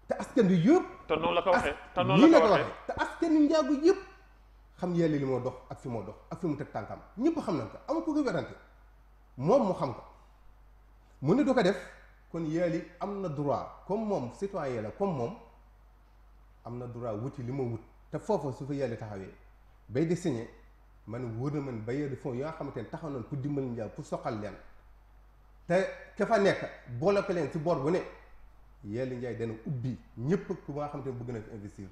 te askan wi yëpp.
te noonu la ko waxee te noonu la ko waxee
te askan wi Ndiago yëpp xam yéeli li moo dox ak fi moo dox ak fi mu teg tànkam ñëpp xam nañ ko amul ko werante moom mu xam ko mu ne du ko def kon yéeli am na droit comme moom citoyen la comme moom am na droit wuti li ma wut te foofu su fa yéeli taxawee bay di signé. man wóor na man bailleur de fonds yoo nga xamante ne taxaw nañ pour dimbali Ndiago pour soxal leen te ka fa nekk boole ko leen si boor bu ne Yelli Ndiaye dana ubbi ñëpp ku nga xamante ne bëgg na fi investir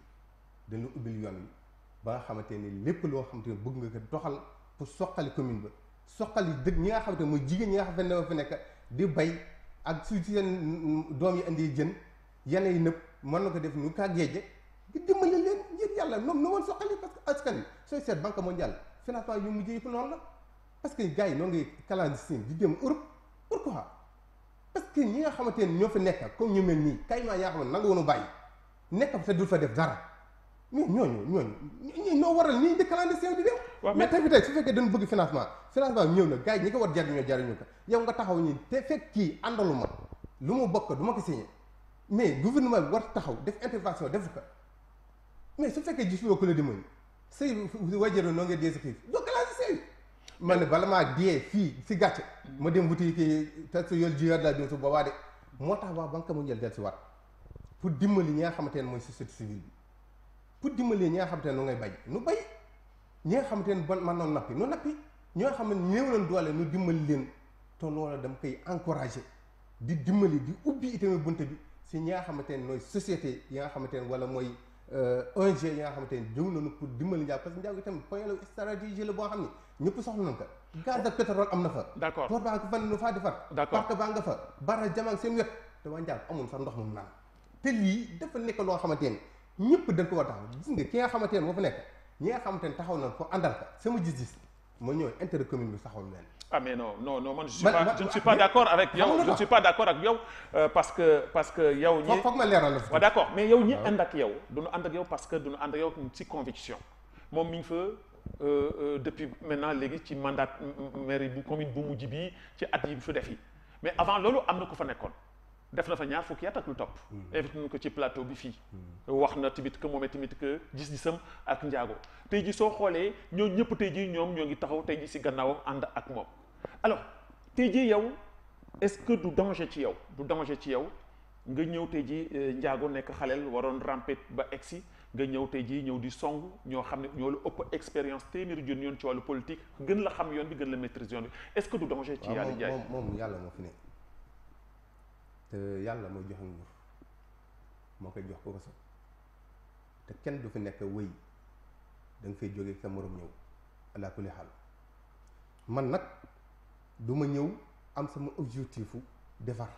dana ubbil yoon wi ba nga xamante ni lépp loo xamante ne bëgg nga ko doxal pour soqali commune ba soqali dëgg ñi nga xamante ne mooy jigéen ñi nga xamante ne fa nekk di bay ak su ci seen doom yi indi jën yenn yi nëpp mën na ko def nu kaa géeje di dimbali leen ngir yàlla ñoom na woon soqali parce que askan wi sooy seet banque mondiale financement yu mujj yëpp noonu la parce que gars yi noo ngi clandestin di dem Europe pourquoi parce que ñi nga xamante ne ñoo fa nekk comme ñu mel nii kaymaa yaa xam ne nanga woonu bàyyi nekk fa te dul fa def dara mais ñooñu ñoo waral nii di clandestin di dem mais tey fi tey su fekkee dañu bëgg financement bi ñëw na gars yi ñi ko war jariñoo ko yow nga taxaw ñi te fekk kii àndalu ma lu mu bokk du ma ko signé mais gouvernement bi war taxaw def intervention def ko mais su fekkee gisuloo ko la dimbali sëy wajaro noo ngee dee si xiif doo classé sëy man ne bala maa dee fii si gàcce ma dem wuti kii te su yol jiyaat laa dem su boobaa de moo tax waa banque mondiale del si waat pour dimbali ñi nga xamante ne mooy société civile bi pour dimbali ñi nga xamante ne nu ngay bay nu bay ñi nga xamante ne bon man noonu nappi nu nappi ñi nga xam ne néew leen doole nu dimbali leen te loolu dama koy encouragé di dimbali di ubbi itamit bunte bi si ñi nga xamante ne mooy société yi nga xamante ne wala mooy ONG yi nga xamante ne jëw nañu pour dimbali Ndiago parce que Ndiago itam point la stratégie la boo xam ne ñëpp soxla nañ ko gaz de pétrole am na fa
d'accord
port baa nga fan nu faa defar parc baa nga fa bara jaman seen wet te waa Ndiago amul sax ndox mu naan te lii dafa nekk loo xamante ne ñëpp dañ ko war taxaw gis nga ki nga xamante ne moo fa nekk ñi nga xamante ne taxaw nañ ko àndal ka sama gis-gis moo ñëw intérêt commune bi saxawul leen
ah mais non man je ne suis pas d'accord avec yow je ne suis pas d'accord ak yow parce que yow ñi
foog ma leeral la
waaw d'accord mais yow ñi ànd ak yow duñu ànd ak yow parce que duñu ànd ak yow ci conviction moom mi ngi fa depuis maintenant léegi ci mandat mairie bu commune bu mujj bi ci at yi fi def yi mais avant loolu am na ko fa nekkoon def na fa ñaar fukki at ak lu topp invité nañu ko ci plateau bi fii wax na tamit que moom tamit que gis-gisam ak Ndiago tey ji soo xoolee ñoo ñëpp tey ji ñoom ñoo ngi taxaw tey ji si gannaawam ànd ak moom alors tey ji yow est-ce que du danger ci yow nga ñëw tey ji njaago nekk xaleel waroon ramper ba egsi nga ñëw tey jii ñëw di song ñoo xam ne ñoo la ëpp expérience téeméeri junni yoon ci wàllu politique gën la xam yoon bi gën la maîtrise yoon bi est-ce que du danger ci Aly Ndiaye
moom yàlla moo fi ne te yàlla mooy joxe nguur moo koy jox ko ko te kenn du fi nekk wëy da nga fay jógee sa morom ñëw ala kulli xaal man nag du ma ñëw am sama objectifu defar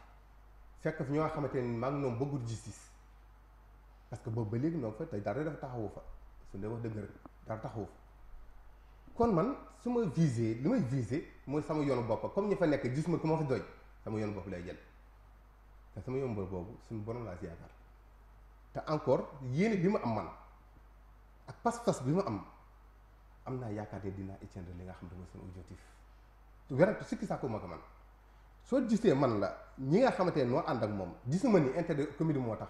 fekk fi ñoo xamante ne maa ngi ñoom bëggul justice parce que boobu ba léegi noonu fa tey dara dafa taxawu fa su dee wax dëgg rek dara taxawu fa kon man su ma visé li may visé mooy sama yoonu bopp comme ñi fa nekk gis ma ku ma fa doy sama yoonu bopp lay jël te sama yoonu bopp boobu suñu borom laa si yaakaar te encore yéene bi ma am man ak pas-pas bi ma am naa yaakaar ne dinaa atteindre li nga xam ne mooy sama objectif werante sikki sàkku ma ko man soo gisee man la ñi nga xamante ne noo ànd ak moom gisuma ni intérêt commune moo tax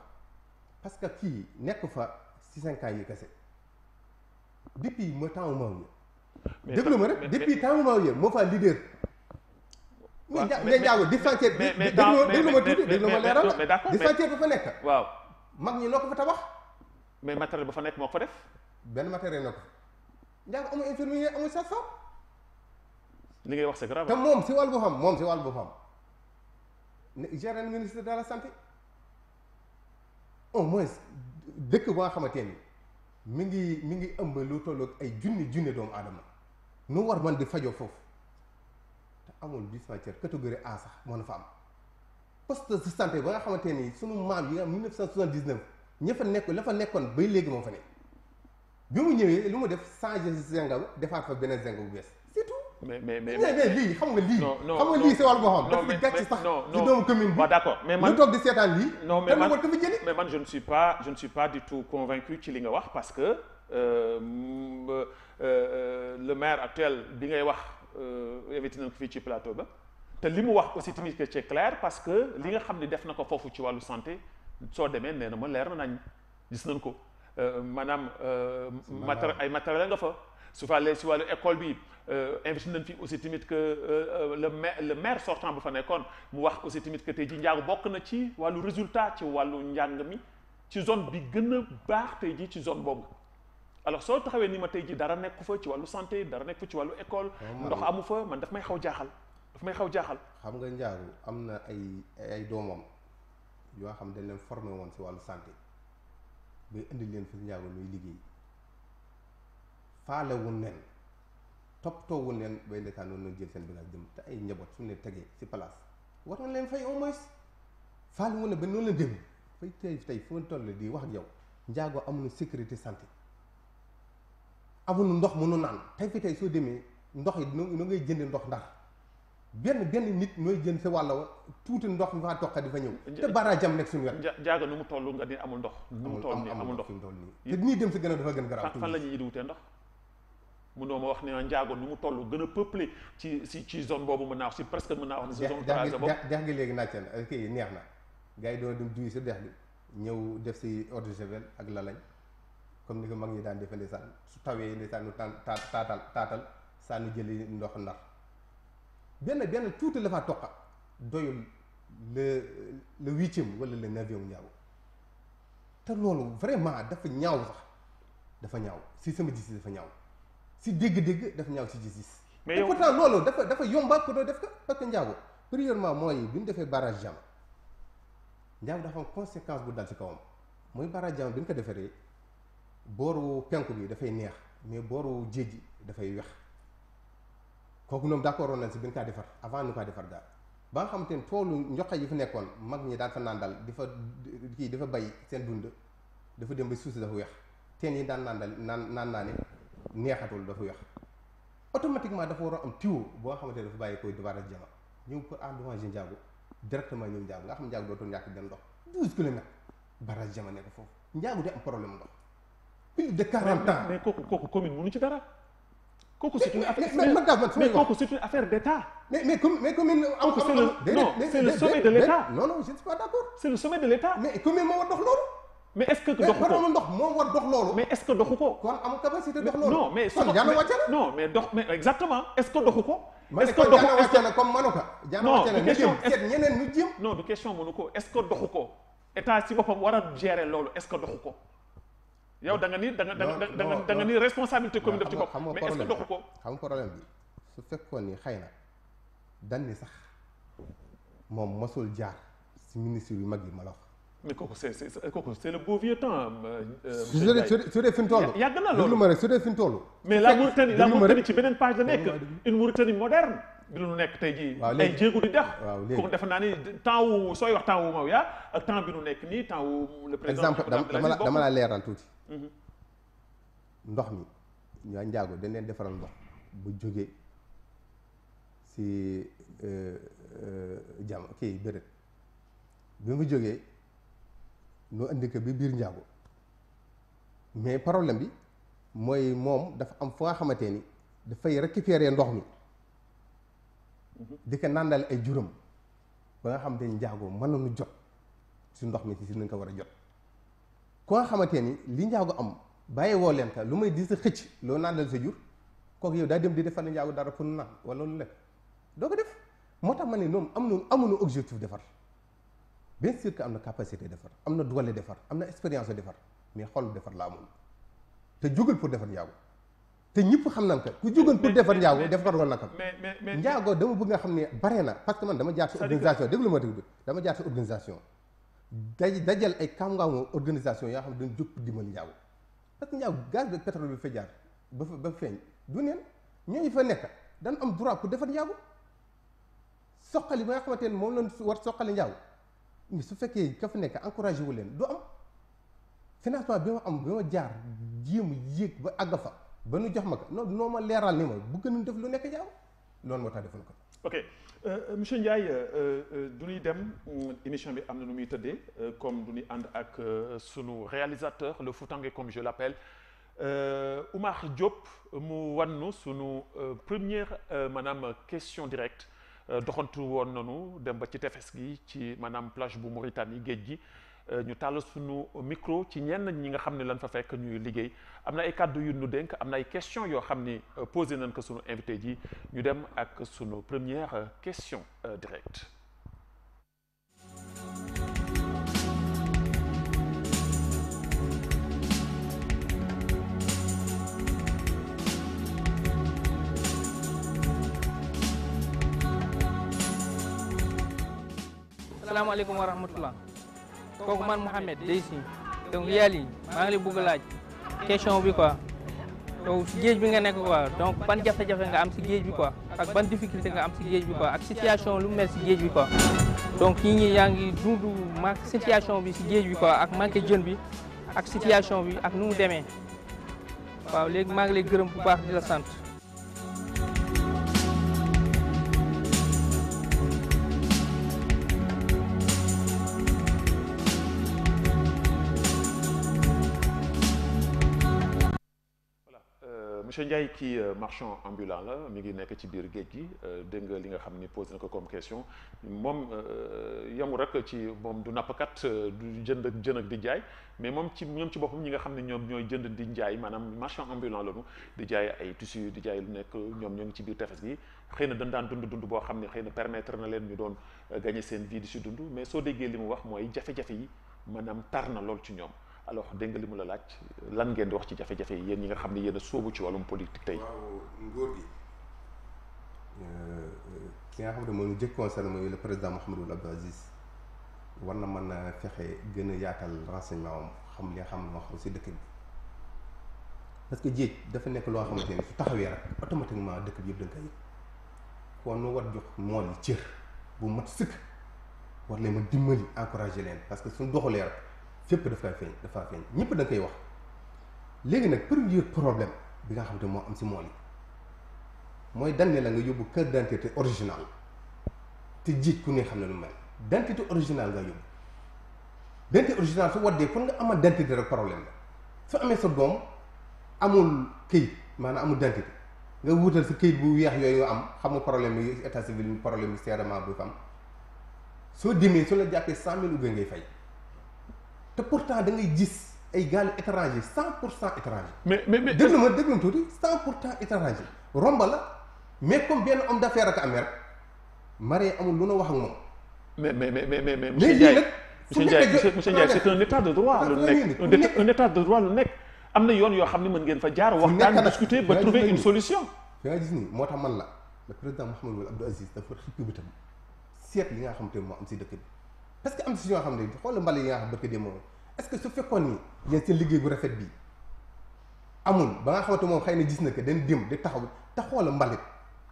parce que kii nekk fa si 5 ans yi kese depuis ma temps maaw yi déglu ma rek depuis temps maaw yi moo fa leader mais njaago dispensaire déglu ma tuuti déglu ma leeral dispensaire ba fa nekk
waaw
mag ñi noo ko fa tabax
mais matériel ba fa nekk moo ko fa def
benn matériel na ko njaago amul infirmier amul sage-femme
li ngay wax c'est grave
te moom si wàllu boppam ne géré ministre de la santé au moins dëkk ba nga xamante ni mi ngi ëmb lu tolloog ay junni doomu aadama nu war man di fajoo foofu te amul dispensaire catégorie A sax moo na fa am poste de santé ba nga xamante ni sunu maam yi nga 1979 ña fa nekk la fa nekkoon bay léegi moo fa ne bi mu ñëwee lu mu def changé zinga defaat fa beneen zinga bu bees c'est tout. mais lii xam nga lii. xam nga lii si wàllu boo xam. dafa di gàcc sax ci doomu commune bi.
waaw d'accord mais man
ñu toog di seetaan lii.
non mais man je ne suis pas du tout convaincu ci li nga wax parce que le maire actuel bi ngay wax invité nañ ko fii ci plateau ba te li mu wax aussi tamit que c'est clair parce que li nga xam ne def na ko foofu ci wàllu santé soo demee nee na ma leer na nañ gis nañ ko maanaam ay matériel nga fa su fàllee si wàllu école bi invité nañ fi aussi tamit que le maire sortant bu fa nekkoon mu wax aussi tamit que tey ji njaago bokk na ci wàllu résultat ci wàllu njàng mi ci zone bi gën a baax tey ji ci zone boobu alors soo taxawee ni ma tey ji dara nekku fa ci wàllu santé dara nekku fa ci wàllu école ndox amu fa man daf may xaw jaaxal xam nga njaago am na ay doomam yoo xam dañ leen formé woon si wàllu santé bay indi leen fi njaago nuy liggéey faale wun leen toppatoo wun leen bay ndekaan noonu jël seen bagage jëm te ay njaboot suñu leen tegee si place war na leen fay au moins faale wun ne ba noonu leen dem fay tey fu ma toll di wax ak yow njaago amuñu sécurité santé amuñu ndox mënu naan tey soo demee ndox yi no ngay jënd ndox ndax benn nit nooy jënd sa wàll wa tuuti ndox mi faa toqa di fa ñëw te barajam nekk suñu wet jaaga nu mu toll nga ni amul ndox nu mu toll nii amul ndox
te nii dem si gën a dafa gën garaaw
fan la ñuy di wutee ndox mënoo ma wax ne njaago nu mu toll gën a peuplé ci zone boobu mën naa wax si presque mën naa wax ne si zone tracé boobu
dex gi léegi naaj seen kii neex na gars yi doon dem duy si dex gi ñëw def si eau de javel ak lalañ comme ni ko mag ñi daan defe ndeysaan su tawee ndeysaan nu taatal saa nu jëli ndox ndax benn tuuti la faa toqa doyul le 8e wala le 9e njaago te loolu vraiment dafa ñaaw sax dafa ñaaw si sama gis dafa ñaaw si dégg-dégg dafa ñaaw si gis mais pourtant loolu dafa yomba pour doo def ko parce que njaago premièrement mooy bi ñu defee barrage Jama njaago dafa am conséquence bu dal ci kawam mooy barrage Jama bi ñu ko defaree booru penku bi dafay neex mais booru géej gi dafay wex kooku ñoom d'accord woon nañ si bi ñu kaa defar avant ñu kaa defar daal ba nga xamante ne toolu njoxe yi fi nekkoon mag ñi daan fa nàndal di fa bay seen dund dafa dem ba suuf si dafa weex teen yi daan nàndal naan naa ne neexatul dafa weex automatiquement dafa war a am tuyau boo nga xamante ne dafa bàyyi koy barrage Jama ñëw pour endommager njaago directement ñëw njaago nga xam njaago dootul ñàkk benn ndox 12 kilomètres barrage Jama nekk foofu njaago di am problème ndox plus de 40 ans
mais kooku commune mënu ci dara kooku c'est une affaire d'État.
Mais commune
non, c'est le sommet de l'État.
Non, je ne suis pas d'accord.
C'est le sommet de l'État.
Mais commune moo war dox loolu.
Mais est-ce que doxu ko
ndox moo war dox loolu.
Mais est-ce que doxu ko.
kon amul capacité dox loolu.
Non, mais exactement. Est-ce que doxu ko est-ce que doxu
wàcce na comme manu ko jaana wàcce na
question
seet ñeneen ñu jëm
non du question mënu ko est-ce que doxu ko état si boppam war a gérer loolu est-ce que doxu ko yow da nga ni responsabilité commune def ci bopp mais est-ce que doxu ko
xam nga problème bi su fekkoon ni xëy na dan ni sax moom mosul jaar si ministre yu mag yi ma la wax
mais kooku c'est le beau vieux temps
su dee fi mu toll
yàgg na loolu
lu ma rek su dee fi mu toll
mais la Mauritanie ci beneen page la nekk une Mauritanie moderne bi lu nekk tey jii ay jéegu di dex kooku defe naa ni temps wu sooy wax temps wu Mawya ak temps bi nu nekk nii temps wu le président
exemple dama la leeral tuuti ndox mi ñaa njaago dañ leen defaral ndox bu jógee si jam kii bërët bi mu jógee noo indi ko bi biir njaago mais problème bi mooy moom dafa am fu nga xamante ni dafay récupérer ndox mi di ko nàndal ay juróom ba nga xamante ni njaago mën nañu jot si ndox mi si nañ ko war a jot ku nga xamante ni li njaago am bàyyi woo leen ka lu may di sa xëcc loo nàndal sa jur kooku yow daa dem di defal njaago dara pour naan wala lu lekk doo ko def moo tax ma ne ñoom amuñu objectif defar bien sûr que am na capacité defar am na doole defar am na expérience defar mais xol defar la amul te jógal pour defar njaago te ñëpp xam nañ ko ku jógal pour defar njaago defar woon na ko
mais
njaago dama bëgg nga xam ne bare na parce que man dama jaar si organisation déglu ma déglu dama jaar si organisation dajal ay kàngaamu organisation yoo xam ne dañ jóg pour dimbali njaago parce que njaago gaz de pétrole bi fa jaar ba feeñ du neen ñooñu fa nekk dañ am droit pour defar njaago soqali ba nga xamante ne moom lañ war soqali njaago mais su fekkee ka fa nekk encouragé wu leen du am financement bi ma am bi ma jaar jéem yéeg ba àgg fa ba nu jox ma ko noo ma leeral ni ma bu gënoon def lu nekk njaago loolu moo tax defoon ko.
ok monsieur Ndiaye du ñuy dem émission bi am na nu muy tëddee comme du ñuy ànd ak sunu réalisateur le Foutangué comme je l'appelle Oumar Diop mu wannu sunu première maanaam question directe. doxantu woon nanu dem ba ci tefes gi ci maanaam plage bu Mauritanie géej gi ñu tàll suñu micro ci ñenn ñi nga xam ne lan fa fekk ñuy liggéey am na ay kàddu yu nu dénk am na ay question yoo xam ni posé nañ ko sunu invité ji ñu dem ak sunu première question directe.
asalaamaaleykum wa rahmatulah kooku man Mouhamed Deysi donc yàlla maa ngi lay bëgg a laaj question bi quoi yow si géej bi nga nekk quoi donc ban jafe-jafe nga am si géej bi quoi ak ban difficulté nga am si géej bi quoi ak situation lu mel si géej bi quoi donc ñi yaa ngi dund manque situation bi si géej bi quoi ak manqué jën bi ak situation bi ak nu mu demee waaw léegi maa ngi lay gërëm bu baax di la sant.
monsieur Ndiaye kii marchand ambulant la mi ngi nekk ci biir géej gi dégg nga li nga xam ni posé na ko comme question moom yamu rek ci moom du nappkat du jën ak di jaay mais moom ci ñoom ci boppam ñi nga xam ne ñoom ñooy jënd di njaay maanaam marchand ambulant lañu di jaay ay tissus di jaay lu nekk ñoom ñoo ngi ci biir tefes gi xëy na dañ daan dund boo xam ne xëy na permettre na leen ñu doon gagner seen vie di si dund mais soo déggee li mu wax mooy jafe-jafe yi maanaam tar na lool ci ñoom. alors dégg nga li mu la laaj lan ngeen di wax ci jafe-jafe yi yéen ñi nga xam ne yéen a sóobu ci wàllum politique tey.
waaw nguur gi ki nga xam ne moom jëkk concerné mooy le président Mouhamadou Abdou Aziz war na mën a fexe gën a yaatal renseignement am xam li nga xam ne moo xam si dëkk bi parce que jéej dafa nekk loo xamante ni su taxawee rek automatiquement dëkk bi yëpp da nga koy yëg kon nu war jox mool yi cër bu mat sëkk war leen ma dimbali encouragé leen parce que suñu doxalee rek. fépp dafa feeñ ñëpp da nga koy wax léegi nag premier problème bi nga xam ne moo am si mool yi mooy dañ ne la nga yóbbu carte d'identité original te jiit ku ne xam ne lu mel identité original nga yóbbu identité original su waddee pour nga amal identité rek problème la su amee sa doom amul këyit maanaam amul identité nga wutal sa këyit bu weex yooyu nga am xamul problème yi état civil problème yi serment bu am soo demee su la jàppee 100 000 ouguiya ngay fay. te pourtant da ngay gis ay gaal étranger 100% étranger.
mais
déglu ma tuuti 100% étranger romba la mais comme benn homme d'affaires ak amee rek marié amul lu na wax ak moom.
mais
monsieur Ndiaye
monsieur Ndiaye c'est un état de droit lu nekk un état de droit lu nekk am na yoon yoo xam ne mën ngeen fa jaar waxtaan discuter ba trouver une solution.
fi nga gis nii moo tax man la le président Mouhamadou Abdou Aziz dafa xippi bi tam seet li nga xam te moo am si dëkk bi parce que am si ñoo xam ne xoolal mbali yi nga xam dëkk de moom est-ce que su fekkoon ni yéen seen liggéey bu rafet bii amul ba nga xamante moom xëy na gis na que dañ dem di taxaw te xoolal mbalit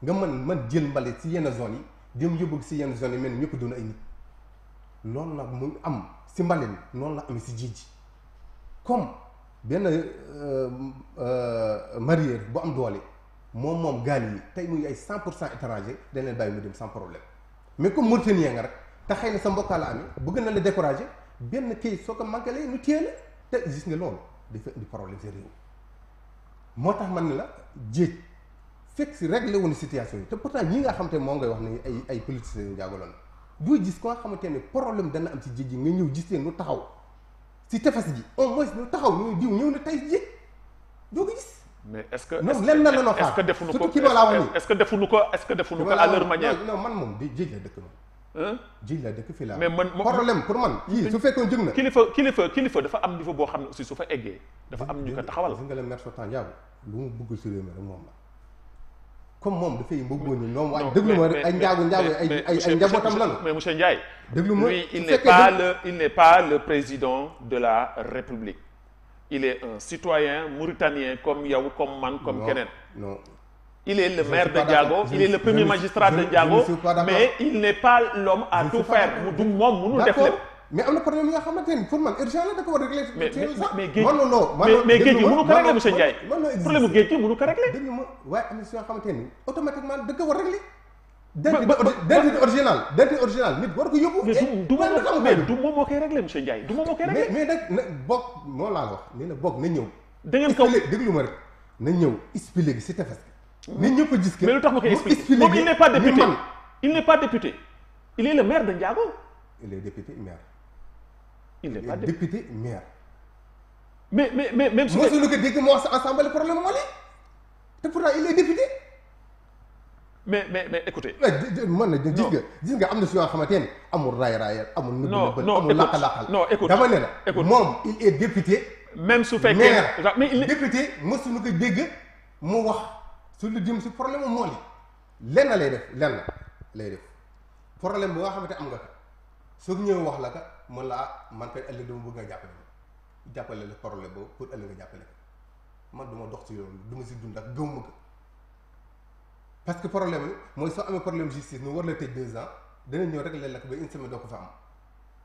nga man jël mbalit si yenn zones yi dem yóbbu si yenn zones yi mel ni ñëpp doon ay nit loolu nag mu am si mbalit noonu la amee si jiij comme benn mareyeur bu am doole moom gaal yi tey muy ay 100% étranger dañ leen bàyyi mu dem sans problème mais comme Mauritanien nga rek te xëy na sa mbokkaa la amee bëgg na la décourager benn kayit soo ko manqué nu téye la te gis nga loolu dafa indi problème sa réew moo tax man ne la jéej fekk si réglé wuñu situation yi te pourtant ñi nga xamante ne moom ngay wax ne ay politiciens njaagaloon doo gis ko nga xamante ne problème dana am ci jéej gi nga ñëw gis leen nu taxaw si tefes gi au moins nu taxaw ñu diw ñëw na tey jéej doo ko gis.
mais est-ce que
lenn na la xaar surtout kii laa wax nii
est-ce que defuñu ko à leur manière.
non man moom di jéej la dëkk moom. jéej la dëkk fii laa.
mais man
problème pour man. kii su fekkoon jóg na.
kilifa dafa am niveau boo xam ne aussi su fa eggee. dafa am ñu ko taxawal.
gis nga le maire sortant Ndiago lu mu bëgg si réew mi rek moom la comme moom dafay mbëggoon ni ñoom waaye déglu ma rek ay njaago ay njabootam lan.
mais monsieur Ndiaye.
déglu ma
lui il n'est pas le président de la République. Il est un citoyen mauritanien comme yow comme man comme keneen.
non
il est le maire de Ndiago il est le premier magistrat de Ndiago mais il n'est pas l'homme à tout faire mu du moom mënul def lépp.
mais am na problème yi nga xamante ni pour man urgent la da ko war a régler.
mais géej gi mënu ko régler monsieur Ndiaye. problème géej gi mënu ko régler.
dégg nga ma waaye am na si yoo xamante ni automatiquement da ko war a régler. identité original nit war ko yóbbu.
mais du moom moo koy régler monsieur Ndiaye du moom moo koy régler.
mais nag bokk moo laa la wax nee na bokk na ñëw.
da ngeen ko
déglu ma rek na ñëw expliquer gi si tefes gi. nit ñëpp a gis que.
mais lu tax ma koy expliquer moom il n'est pas député il n'est pas député il est le maire de Ndiago.
il est député maire.
il n'est pas
député maire.
mais même su
ko dégg mu wax sa ensemble problème moo lii te pourtant il est député.
mais écoutez.
man na gis nga am na si yoo xamante ne amul raay amul.
non
amul laqal
non écoute
dama ne la moom il est député.
même su fekkee
maire
mais il est
député mosuñu ko dégg mu wax su lu jëm si problème mu mool yi lenn lay def problème bi nga xamante am nga ko soo ñëwee wax la ka mën la man kay ëllëg dama bëgg nga jàppale la problème boobu pour ëllëg nga jàppale ko man du ma dox si yoon du ma si dund ak gëwuma ko parce que problème bi mooy soo amee problème justice nu war la tëj 2 ans dana ñëw rek la ko ba une semaine doo ko fa am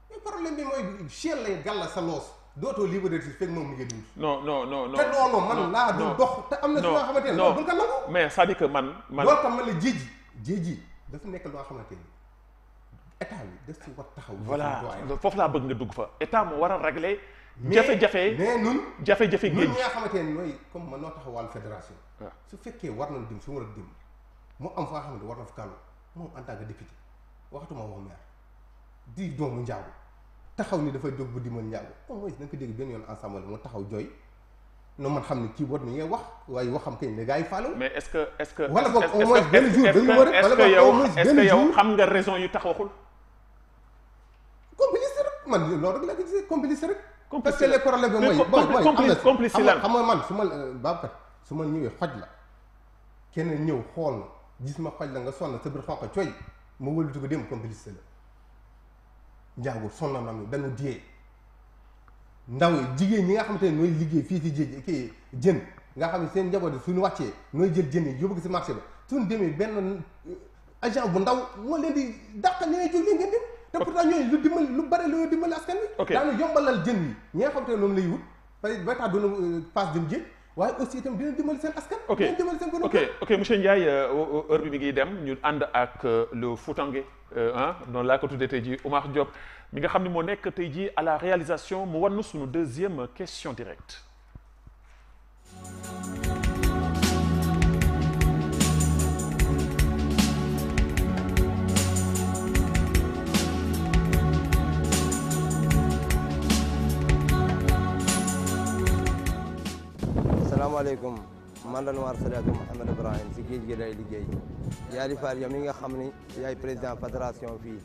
mais problème bi mooy chien lay gàlla sa loos dootoo liberté fekk moom mi ngi dund.
non
te loolu man laa du dox te am na si loo xamante ne loolu duñ ko nangu.
mais c'est-à-dire que man
loolu tam man la jéeji dafa nekk loo xamante ni état bi daf si war taxaw.
voilà foofu laa bëgg nga dugg fa état moo war a régler.
mais
jafe-jafe jafe-jafe géej
ñi nga xamante ne nooy comme man noo taxawal fédération. su fekkee war nañ dem su war a dem mu am fa nga xamante war na fa kàllu moom en tant que député waxatuma wax maire di doomu Ndiago taxaw ni dafa jóg bu dimbali Ndiago au moins na nga ko dégg benn yoon ensemble moo taxaw jooy no man xam ne kii war na ngay wax waaye waxam kañ la gars yi faalu.
mais est-ce que
wala boog au moins benn jour dañu war a
est-ce que yow xam nga raison yu tax waxul.
complice rek man loolu rek la ko gisee complice rek. parce que les problèmes bi mooy
complice lan
xam nga man su ma Babacar su ma ñëwee xoj la kenn ñëw xool na gis ma xoj la nga sonn sa biir xonq coy ma wëlbati ko dem complice la Ndiago sonn na mi dañu diyee ndaw yi jigéen ñi nga xamante ne nooy liggéey fii ci jéej kii jën nga xam ne seen njaboot yi suñu wàccee nooy jël jën yi yóbbu ko si marché ba suñu demee benn agent bu ndaw moo leen di dàqal ñeneen jóg leen ngeen dem te pourtant ñooñu lu dimbali lu bare lu dimbali askan wi daanu yombalal jën yi ñi nga xamante ne moom lay wut parce que ba tax doona passe dem jéej waaye aussi itam dina dimbali seen askan dina dimbali seen borom
ok monsieur Ndiaye heure bi mi ngi dem ñu ànd ak le Foutangué noonu laa ko tuddee tey jii Oumar Diop mi nga xam ne moo nekk tey jii à la réalisation mu wan suñu deuxième question directe.
asalaamaaleykum man la Noir Sadiatou Mouhamed Ibrahim si géej gi day liggéey Yaali Fall yow mi nga xam ni yaay président fédération fii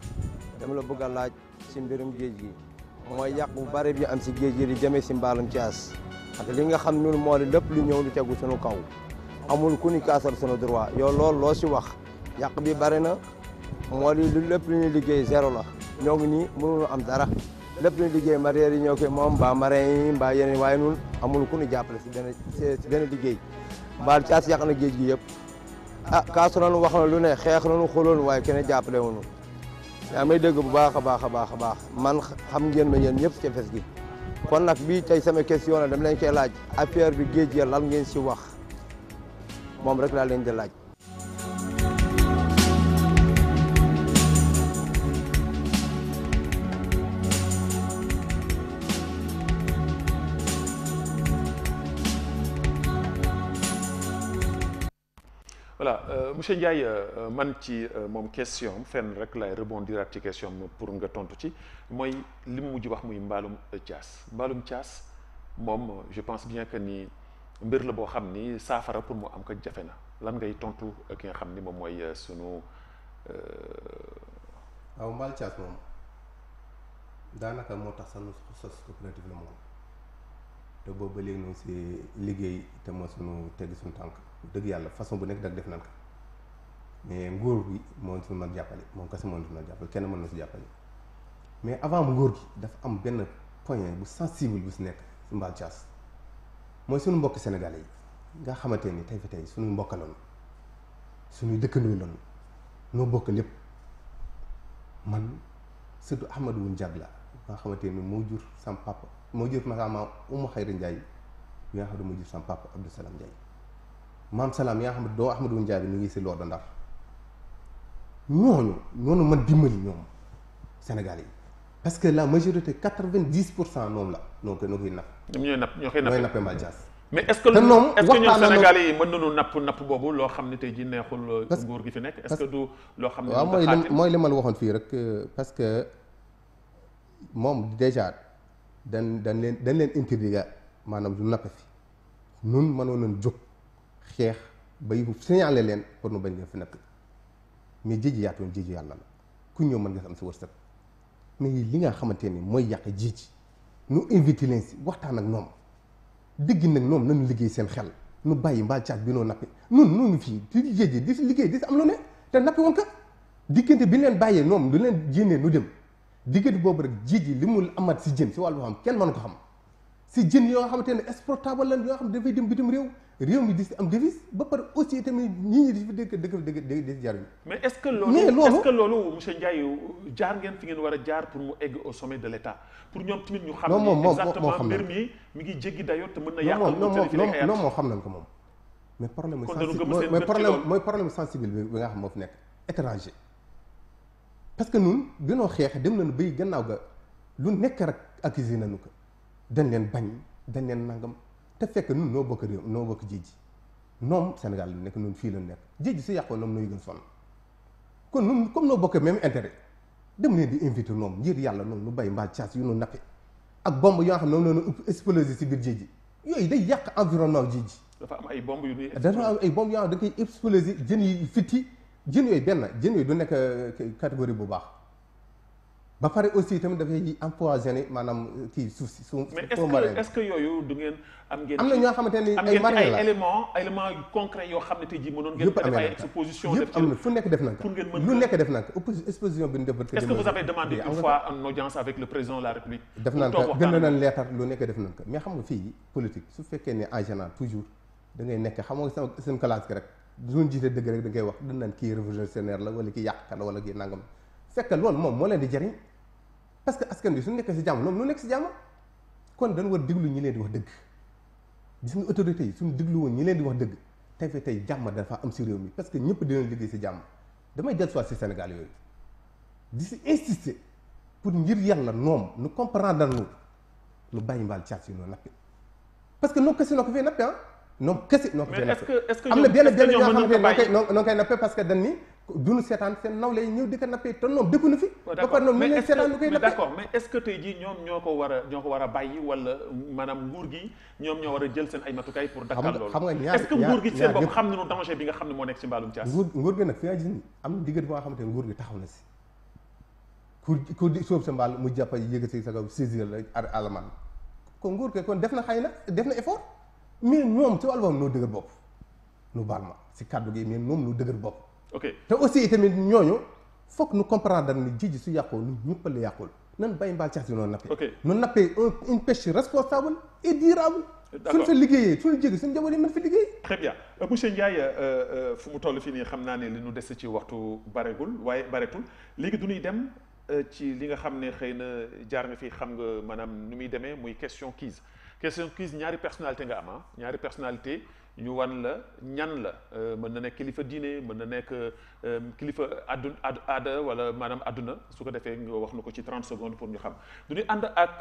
dama la bëgg a laaj si mbirum géej gi mooy yàq bu bari bi am si géej gi di jëmee si mbaalum Thiès ak li nga xam ñun moo di lépp lu ñëw di tegu suñu kaw amul ku ni kaasal suñu droit yow loolu loo si wax yàq bi bari na moo di lépp lu ñuy liggéey zéro la ñoo ngi nii mënuñu am dara lépp lu ñuy liggéey mareyeur yi ñoo koy moom mbaa marin yi mbaa yeneen waaye ñun amul ku ni jàppale si benn liggéey mbaal Thiès yàq na géej gi yëpp ah kaasu nañu wax na lu ne xeex nañu xuloon waaye kenn jàppale wuñu yaa may dégg bu baax a baax a baax a baax man xam ngeen ma yéen ñëpp ci tefes gi kon nag bii tey sama question la dama leen koy laaj affaire bi géej gi lan ngeen si wax moom rek laa leen di laaj.
voilà monsieur Ndiaye man ci moom question fenn rek lay rebondir ci question pour nga tontu ci mooy li mu mujj wax muy mbaalum Thiès moom je pense bien que ni mbir la boo xam ni saafara pour mu am ko jafe na lan ngay tontu ki nga xam ni moom mooy sunu.
waaw mbaal Thiès moom daanaka moo tax sax nu sos coopérative la moom te boobu ba léegi noonu si liggéey te moo sunu tegg suñu tànk dëgg yàlla façon bu nekk dag def nan ko mais nguur gi moo su mën jàppale moom kese moo su mën jàppale kenn mën na si jàppale mais avant nguur gi dafa am benn point bu sensible bu si nekk si mbaal Thiès mooy suñu mbokki sénégalais yi nga xamante ni tey fi tey suñu mbokk lañu suñuy dëkkandoo lañu noo bokk lépp man surtout Ahmadou Wun Jag la nga xamante ni moo jur sam papa moo jur maama Oumou Khayri Ndiaye bi nga xam ne moo jur sam papa Abdou Salam Ndiaye maam Salam yaa xam ne doo Ahmadou Wun Jag bi ñu ngi si loolu Ndar ñooñu man dimbali ñoom Sénégal yi parce que la majorité 90% noonu la noo koy napp.
ñoom ñoo koy nappee
mbaal Thiès.
mais est-ce que ñoom Sénégal yi mën nañu napp boobu loo xam ne tey ji neexul nguur gi fi nekk est-ce que du loo xam ne
waaw mooy li ma la waxoon fii rek parce que moom déjà dañ leen interdit maanaam du nappe fi nun mënoon nañ jóg xeex bay signalé leen pour nu bañ leen fi napp mais jéji yaatoon jéji yàlla la ku ñëw mën nga am si wërsëg mais li nga xamante ni mooy yàq jéji nu invité leen si waxtaan ak ñoom dëgg nag ñoom nañu liggéey seen xel nu bàyyi mbaal Thiès bi noo nappi nun ngi fii di jéji di si liggéey di si am lu ne te nappi woon ka diggante bi leen bàyyee ñoom du leen jénnee nu dem diggante boobu rek jéji li mu amat si jën si wàllu xam kenn mënu ko xam si jën yoo nga xamante ne exportable lan yoo xam ne dafay dem bitim réew mi di si am devise ba pare aussi tamit ñi di fi dëkk di jariñ
mais est-ce que loolu monsieur Ndiaye jaar ngeen fi ngeen war a jaar pour mu egg au sommet de l'État pour ñoom tamit ñu xam ne exactement mbir mi ngi jéggi dayoo te mën na yàq
non moo xam nañ ko moom mais problème sensible bi nga xam moo fi nekk étranger parce que ñun binoo xeex dem nañu bay gannaaw ga lu nekk rek accusé nañu ko dañ leen bañ dañ leen nangam te fekk ñun noo bokk réew noo bokk jéej noom Sénégal la nekk ñun fii la nekk jéej su yàqoon noom nooy gën sonn kon ñun comme noo bokk même intérêt dem leen di invité noom ngir yàlla noonu nu bay mbaal Thiès yu nu nappe ak bomb yoo xam ne noonu noonu explosé si biir jéej yooyu day yàq environnement jéej
dafa am ay bomb yu ñuy
dafa am ay bomb yoo xam da koy explosé jën yi fitti jën yooyu jën yooyu du nekk catégorie bu baax ba pare aussi tamit dafay empoisonné maanaam kii suuf si suuf.
mais est-ce que yooyu du ngeen am ngeen.
am na ñoo xamante ni ay marins la
élément concret yoo xam ne tey jii mënoon ngeen ko def ay exposition
yëpp am na fu nekk def nañ ko
pour ngeen mën
lu nekk def nañ ko exposition bi ñu def.
est-ce que vous avez demandé une fois une audience avec le président de la République.
def nañ ko bind nañ leetar lu nekk def nañ ko mais xam nga fii politique su fekkee ne en général toujours da ngay nekk xam nga sama seen classe gi rek duñ jiite dëgg rek da ngay wax dañ naan kii révolutionnaire la wala kii yàqkat la wala kii nangam fekk loolu moom moo leen di jëriñ parce que askan bi suñu nekk si jàmm loolu lu nekk si jàmm kon dañu war déglu ñi leen di wax dëgg gis nga autorités yi suñu déglu woon ñi leen di wax dëgg tey fi tey jàmm dafa am si réew mi parce que ñëpp dinañ liggéey si jàmm damay dellu soit si Sénégal yooyu di si insister pour ngir yàlla noom nu comprendre nu bàyyi mbaal Thiès yi noo nappi parce que noonu kese noo ko fee nappi noonu kese noo ko fee nappi am na benn yoo xamante ne noo koy nappe parce que dañ ni duñu seetaan seen nawle yi ñëw di ko nappee te ñoom dëkku na fi. ba pare ñoom ñu leen seetaan lu koy nappee
d'accord mais est-ce que tey jii ñoom ñoo ko war a bàyyi wala maanaam nguur gi ñoom ñoo war a jël seen ay matukaay pour dakkal loolu.
xam nga ñaar
est-ce que nguur gi seen bopp xam nañu danger bi nga xam ne moo nekk ci mbaalum caas.
nguur gi nag fi nga gis ni am na diggante boo nga xamante ne nguur gi taxaw na si ku di sóob sa mbaal mu jàpp yëgati sa kaw saisir la alamaan kon nguur gi kon def na xëy na def na effort mais ñoom ci wàllu boobu noo dëgër bopp nu baal ma si kàddu gi mais ñoom nu dëgër bopp.
ok
te aussi tamit ñooñu foog nu comprendre ni ji su yàqoo nu ñëpp la yàqul nan bàyyi mbaal caas yi noonu nappee.
ok
noonu nappee une pêche responsable et durable.
d'accord
suñu fa liggéeyee suñu jégi suñu njaboot yi mën fi liggéey.
très bien monsieur Ndiaye fu mu toll fii nii xam naa ne li ñu dese ci waxtu baregul waaye baretul léegi du ñuy dem ci li nga xam ne xëy na jaar nga fi xam nga maanaam nu muy demee muy question quiz ñaari personnalité nga am ñaari personnalité ñu wan la ñan la mën na nekk kilifa diine mën na nekk kilifa aada wala maanaam àdduna su ko defee nga wax na ko ci 30 secondes pour ñu xam du ñuy ànd ak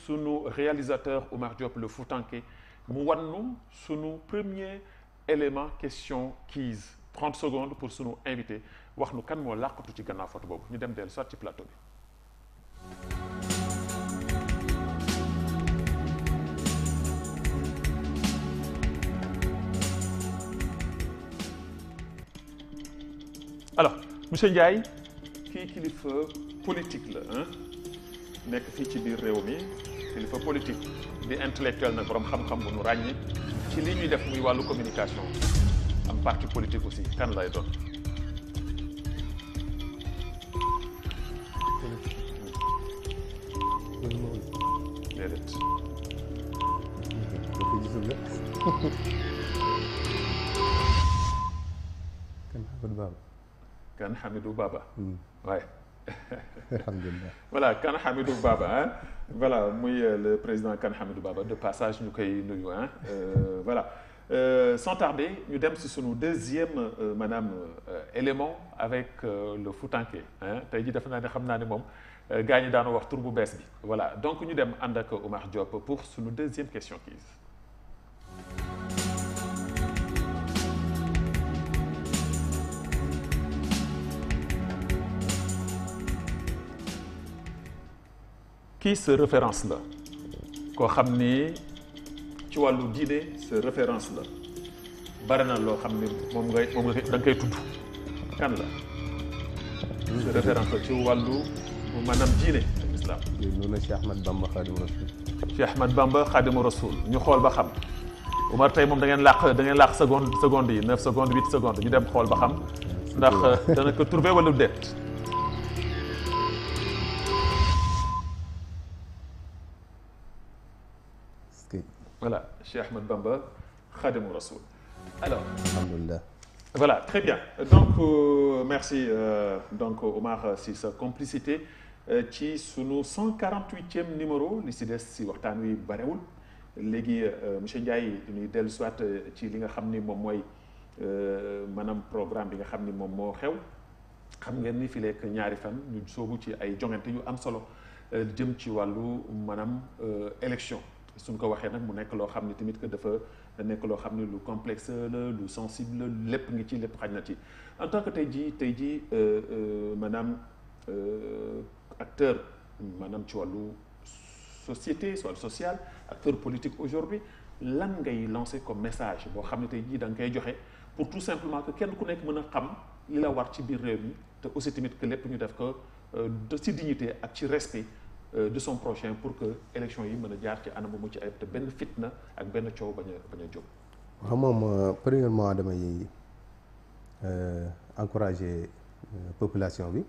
sunu réalisateur Oumar Diop le Foutanké mu wan nu sunu premier élément question quiz 30 secondes pour sunu invité wax nu kan moo làqatu ci gannaaw photo boobu ñu dem dellu soit ci plateau bi. alors monsieur Ndiaye kii kilifa politique la nekk fii ci biir réew mi kilifa politique di intellectuel nag borom xam-xam bu nu ràññi ci li ñuy def muy wàllu communication am parti politique aussi kan lay doon. déedéet. Kan Hamidou Baba. Ouais.
Alhamdulillah.
Voilà, Kan Hamidou Baba. Voilà, muy le président Kan Hamidou Baba. De passage, ñu koy nuyu. Voilà. Sans tarder, ñu dem ci sunu deuxième élément avec le Foutanké. Tey jii defe naa ne xam naa ne moom gaa ñi daanu wax tur bu bees bi. Voilà, donc ñu dem ànd ak Oumar Diop pour sunu deuxième question quiz. kii sa référence la koo xam ni ci wàllu diine sa référence la bari na loo xam ni moom da nga koy tudd kan la sa référence la ci wàllu maanaam diine ak islam.
loolu Cheikh Ahmad Bamba Khadimu Rasul.
Cheikh Ahmad Bamba Khadimu Rasul ñu xool ba xam Oumar tey moom da ngeen làq seconde yi 9 secondes 8 secondes ñu dem xool ba xam ndax dana ko trouver wala déet. Voilà, Cheikh Ahmad Bamba, Khadimou Rassoul. Alors,
alhamdulillah.
Voilà, très bien. Donc, merci donc Oumar si sa complicité ci sunu 148e numéro li si des si waxtaan wi barewul léegi monsieur Ndiaye ñuy dellu soit ci li nga xam ni moom mooy maanaam programme bi nga xam ni moom moo xew xam ngeen ni fi lekk ñaari fan ñu soobu ci ay jongante yu am solo jëm ci wàllu maanaam élection. suñ ko waxee nag mu nekk loo xam ne tamit que dafa nekk loo xam ne lu complexe la lu sensible la lépp ngi ci lépp xaj na ci en tant que tey jii maanaam acteur maanaam ci wàllu société ci wàllu social acteur politique aujourd'hui lan ngay lancer comme message boo xam ne tey jii da nga koy joxe pour tout simplement que kenn ku nekk mën a xam li la war ci biir réew mi te aussi tamit que lépp ñu def ko ci dignité ak ci respect de son prochain pour que élection yi mën a jaar ci anam bu mucc ayib te benn fitna ak benn coow bañ a jóg.
waaw moom premièrement damay encourager population bi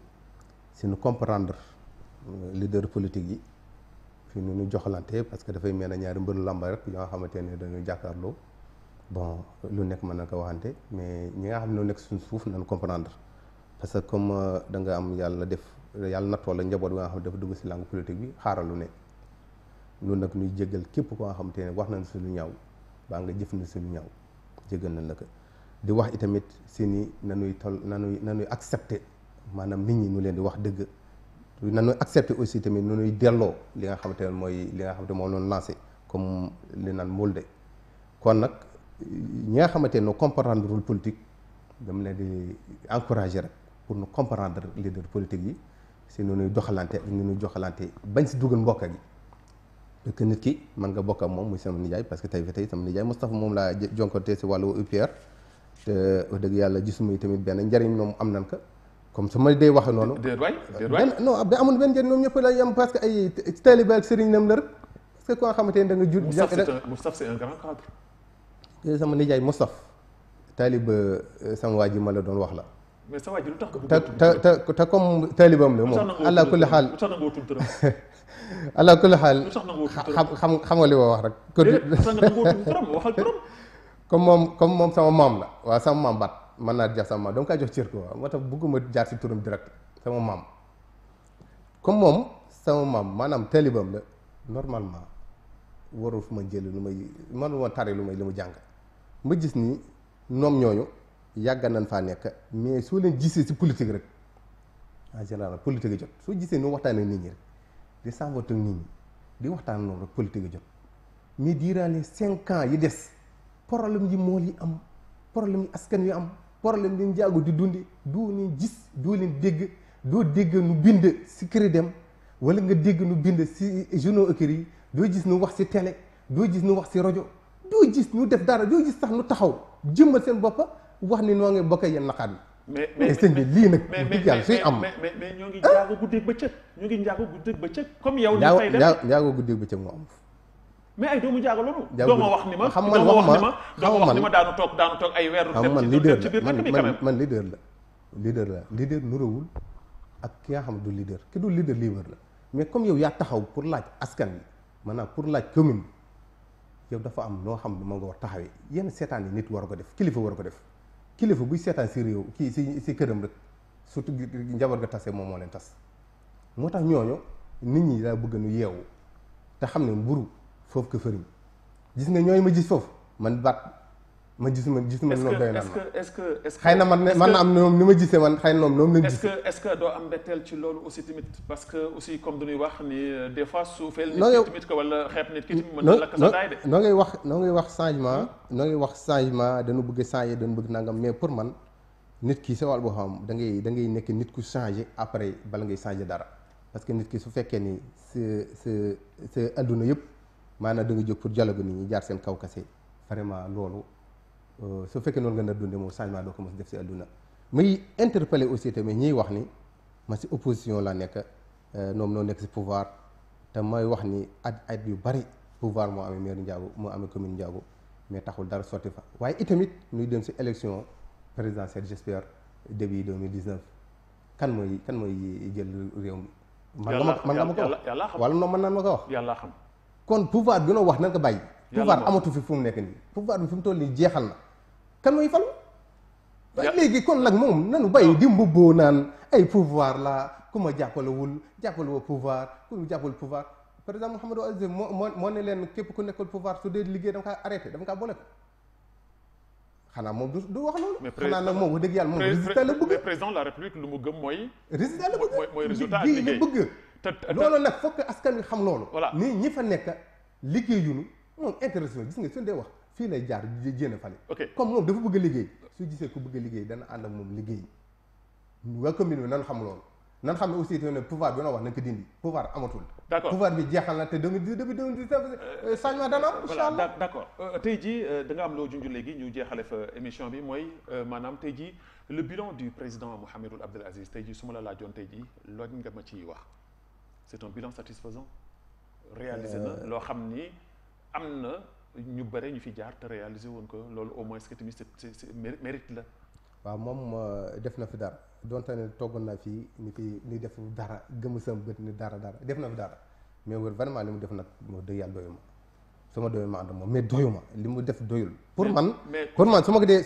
si nu comprendre leader politique yi fi nu ñu joxalante parce que dafay mel ne ñaari mbëru làmba rek yoo xamante ne dañu jàkkaarloo bon lu nekk mën na ko waxante mais ñi nga xam ne ñoo nekk suñ suuf nañ comprendre parce que comme da nga am yàlla nattoo la njaboot bi nga xam ne dafa dugg si langue politique bi xaaral lu ne loolu nag ñuy jéggal képp koo xamante ne wax nañ si lu ñaaw baa nga jëf na si lu ñaaw jéggal nañ la ko di wax itamit si ni nanuy accepter maanaam nit ñi ñu leen di wax dëgg nanuy accepter aussi tamit nanuy delloo li nga xamante ne mooy li nga xamante moom loonu lancé comme li naan molde kon nag ñi nga xamante ne comprendre rôle politique dama leen di encourager rek pour nu comprendre leader politique yi si nu nuy doxalante ak nu nuy joxalante bañ si dugal mbokk gi parce que nit ki mën nga bokk ak moom muy sama nijaay parce que tey sama nijaay Moustapha moom laa jonkote si wàllu UPR te wax dëgg yàlla gisuma tamit benn njariñ moom am nan ko comme su ma dee waxee noonu. Non ba amul benn njariñ ñoom ñëpp la yem parce que ay taalibe ak sëriñ nam la rek parce que koo xamante ne da nga jur.
Moustapha c'est un grand cadre.
sama nijaay Moustapha taalibe sama waa ji ma la doon wax la.
mais sa waa ji lu tax
te comme taalibam la moom. allah kulli xaal ala kulli xaal xam nga li ma wax rek. comme moom sama maam la waaw sama maam baat mën naa jox sama maam dama koy jox cër ko waaw moo tax bëgguma jaar si turam direct sama maam comme moom sama maam maanaam talibam la normalement warul fu ma jël lu may mënu ma tari lu may li mu jàng ma gis ni ñoom ñooñu yàgg nañ faa nekk mais soo leen gisee si politique rek en général politique a jot soo gisee nu waxtaan ak nit ñi rek di sàmmoot ak nit ñi di waxtaan noonu rek politique a jot mais durant les 5 ans yi des problème yi mool yi am problème yi askan wi am problème yi njaago di dundi doo leen gis doo leen dégg doo dégg nu bind si këri dem wala nga dégg nu bind si journaux écrits yi doo gis nu wax si télé doo gis nu wax si rajo doo gis nu def dara doo gis sax nu taxaw jëmmal seen boppa wax ni noo ngi bokk yéen naqaat bi mais sëñ bi lii nag dëgg yàlla suy am
mais ñoo ngi njaago guddeeg bëccëg ñoo ngi njaago guddeeg bëccëg comme yow ñu fay def
njaago guddeeg bëccëg moo am
mais ay doomu jaago loolu doo ma wax ni ma doo ma wax ni ma daanu toog ay weeru
man
ci biir dëkk bi quand même
man leader la leader nurawul ak ki nga xam du leader ki du leader la mais comme yow yaa taxaw pour laaj askan bi maanaam pour laaj commune yow dafa am noo xam ne moo nga war taxawee yenn seetaan yi nit war ko def kilifa war ko def kilifa buy seetaan si réew kii si këram rek surtout njaboot ga tasee moom moo leen tas moo tax ñooñu nit ñi daa bëgg nu yeewu te xam ne mburu foofu ko fëriñ gis nga ñooñu ma gis foofu man baat ma gis ma loolu doy naan
est-ce que
xëy na man na am ñoom ni ma gisee man xëy na ñoom lañ gisee
est-ce que doo am mbetteel ci loolu aussi tamit parce que aussi comme dañuy wax ni des fois suufeel nit ki tamit ko wala xeeb nit ki tamit mën na lakk sa daay de
noo ngay wax changement dañu bëgg changer dañu bëgg nangam mais pour man nit ki sa wàll boo xam da ngay nekk nit ku changer après bala ngay changer dara parce que nit ki su fekkee ni sa adduna yëpp maanaam da nga jóg pour dialogue nit ñi jaar seen kaw kase vraiment loolu su fekkee noonu nga nar dundee moom changement doo ko mos def si àdduna muy interpeller aussi tamit ñiy wax ni ma si opposition la nekk ñoom noo nekk si pouvoir te may wax ni at yu bari pouvoir moo amee maire Ndiago moo amee commune Ndiago mais taxul dara sotti fa waaye itamit ñuy dem si élection présidentielle j'espère début 2019 kan mooy jël réew mi man nga ma ko wax wala noonu mën naan ma ko wax
yàlla xam
kon pouvoir bi noo wax na nga ko bàyyi pouvoir amatu fi fu mu nekk nii pouvoir bi fi mu toll nii jeexal na kan mooy falu waaye léegi kon nag moom nanu bàyyi di mbubboo naan ay pouvoir la ku ma jàppalewul jàppale pouvoir ku mu jàppal pouvoir par exemple Mouhamadou Aziz moo ne leen képp ku nekkul pouvoir su dee liggéey dama kaa arrêté dama kaa boole ko xanaa moom du wax loolu xanaa nag moom wax dëgg yàlla moom résultat la bëgg
président de la république lu mu gëm mooy
résultat la bëgg
mooy résultat ak liggéey
la bëgg loolu nag fokk askan wi xam loolu nii ñi fa nekk liggéeyuñu moom intéressé gis nga suñu dee wax fii lay jaar jéem fale comme moom dafa bëgg a liggéey su gisee ku bëgg a liggéey dana ànd ak moom liggéey waa commune bi nan xam loolu nan xam ne aussi ne pouvoir bi na wax nañ ko dindi pouvoir amatul pouvoir bi jeexal na te depuis 2019 changement dana am incha allah
d'accord tey jii da nga am loo junj léegi ñu jeexale fa émission bi mooy maanaam tey jii le bilan du président Mouhamadou Abdel Aziz tey jii su ma la laajoon tey jii loolu nga ma ciy wax c'est un bilan satisfaisant réalisé na loo xam ni am na ñu bëre ñu fi jaar te réalisé woon ko loolu au moins que tamit c'est mérite la
waaw moom def na fi dara donte ne toggoon naa fii ni def dara gëm sam bët ni dara def na fi dara mais wër vraiment li mu def nag moo dëgg yàlla doyuma su ma doyul ma ànd moom mais doyuma li mu def doyul pour man su ma dee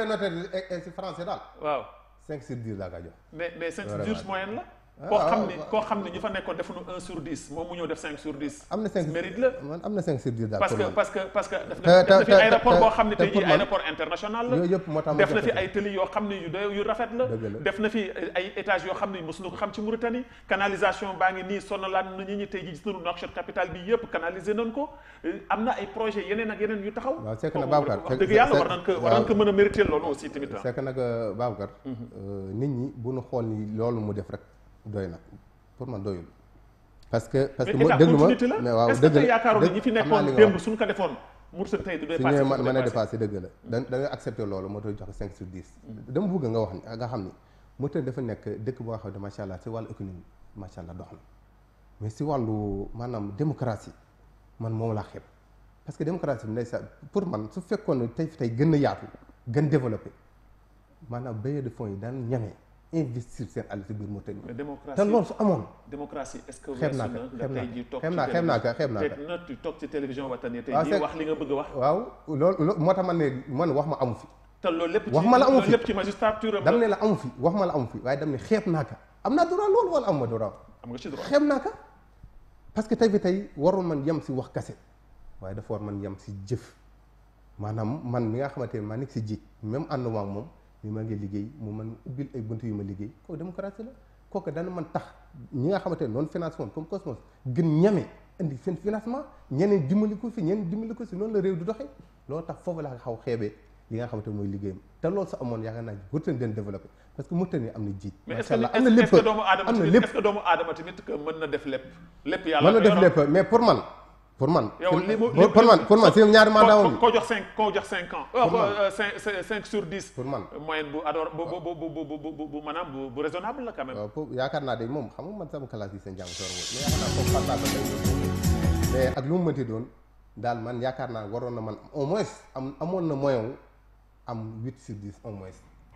noté si français daal
waaw
5 sur 10 laa kaa jox
mais 5 sur 10 moyenne la koo xam ne ñu fa nekkoon defuñu 1 sur 10 moom mu ñëw def 5 sur 10.
am na 5
mérite la
man am na 5 sur 10 daal.
parce que def na fi aéroport boo xam ne tey jii aéroport international la.
yooyu yëpp moo tax
def na fi ay tëli yoo xam ne yu rafet la. def na fi ay étages yoo xam ne mosuñu ko xam ci Mauritanie. canalisation baa ngi nii sonalaan na ñi tey jii gis nañu Nouakchott capitale bi yëpp canaliser nañ ko am na ay projet yeneen ak yeneen yu taxaw.
waaw c'est que nag Babacar
wax dëgg yàlla war nañ ko mën a mériter loolu aussi tamit.
c'est que nag Babacar nit ñi bu ñu xool ni loolu mu def rek doy na pour man doyul parce que déglu ma mais waaw dëgg la
yaakaaroon ñi fi nekkoon démb suñu ko defoon Mauritanie tey du dépassé
su ñëwee mën a dépassé dëgg la da nga accepté loolu moo tax joxe 5 sur 10 dama bëgg nga wax ni nga xam ni Mauritanie dafa nekk dëkk boo xam ne macha allah si wàllu économie macha allah dox na mais si wàllu maanaam démocratie man moom laa xeeb parce que démocratie bi ndeysaan pour man su fekkoon ne tey gën a yaatu gën développé maanaam bailleurs de fonds yi daan ñamee investir seen àll si biir Mauritanie. te loolu su amoon.
démocratie est-ce que
xeeb naa ko xeeb naa ko
toog ci télévision Wataniya tey jii wax li nga bëgg a wax.
waaw loolu moo tax man wax ma amu fi.
te loolu lépp
wax ma la amu fi
lépp ci magistrature
dam ne la amu fi wax ma la amu fi waaye dam ne xeeb naa ko am naa droit loolu wala amuma droit.
am nga ci droit
xeeb naa ko parce que tey warul man yem si wax kase waaye dafa war man yem si jëf maanaam man mi nga xamante ne maa nekk si jiit même ànduma ak moom mi maa ngi liggéey mu man ubbil ay bunt yu ma liggéey kooku démocratie la kooku dana man tax ñi nga xamante ne noonu financement comme Cosmos gën ñame indi seen financement ñeneen dimbali ko fi ñeneen dimbali ko si noonu la réew du doxee loolu tax foofu laa xaw xeebee li nga xamante mooy liggéeyam te loolu sa amoon yaakaar naa Mauritanie den développé parce que Mauritanie am na jiit macha allah am na lépp am na lépp
est-ce que doomu aadama tamit mën na def lépp yàlla
mën na def lépp mais pour man si ñaari mandat woon
koo jox 5 ans 5 sur 10
pour man
moyenne bu maanaam bu raisonnable la quand même.
waaw yaakaar naa de moom xam nga man sama classe yi seen jàng soor mais yaakaar naa foofu partage mais ak lu mu mënti doon daal man yaakaar naa waroon na man au moins amoon na moyen am 8 sur 10 au moins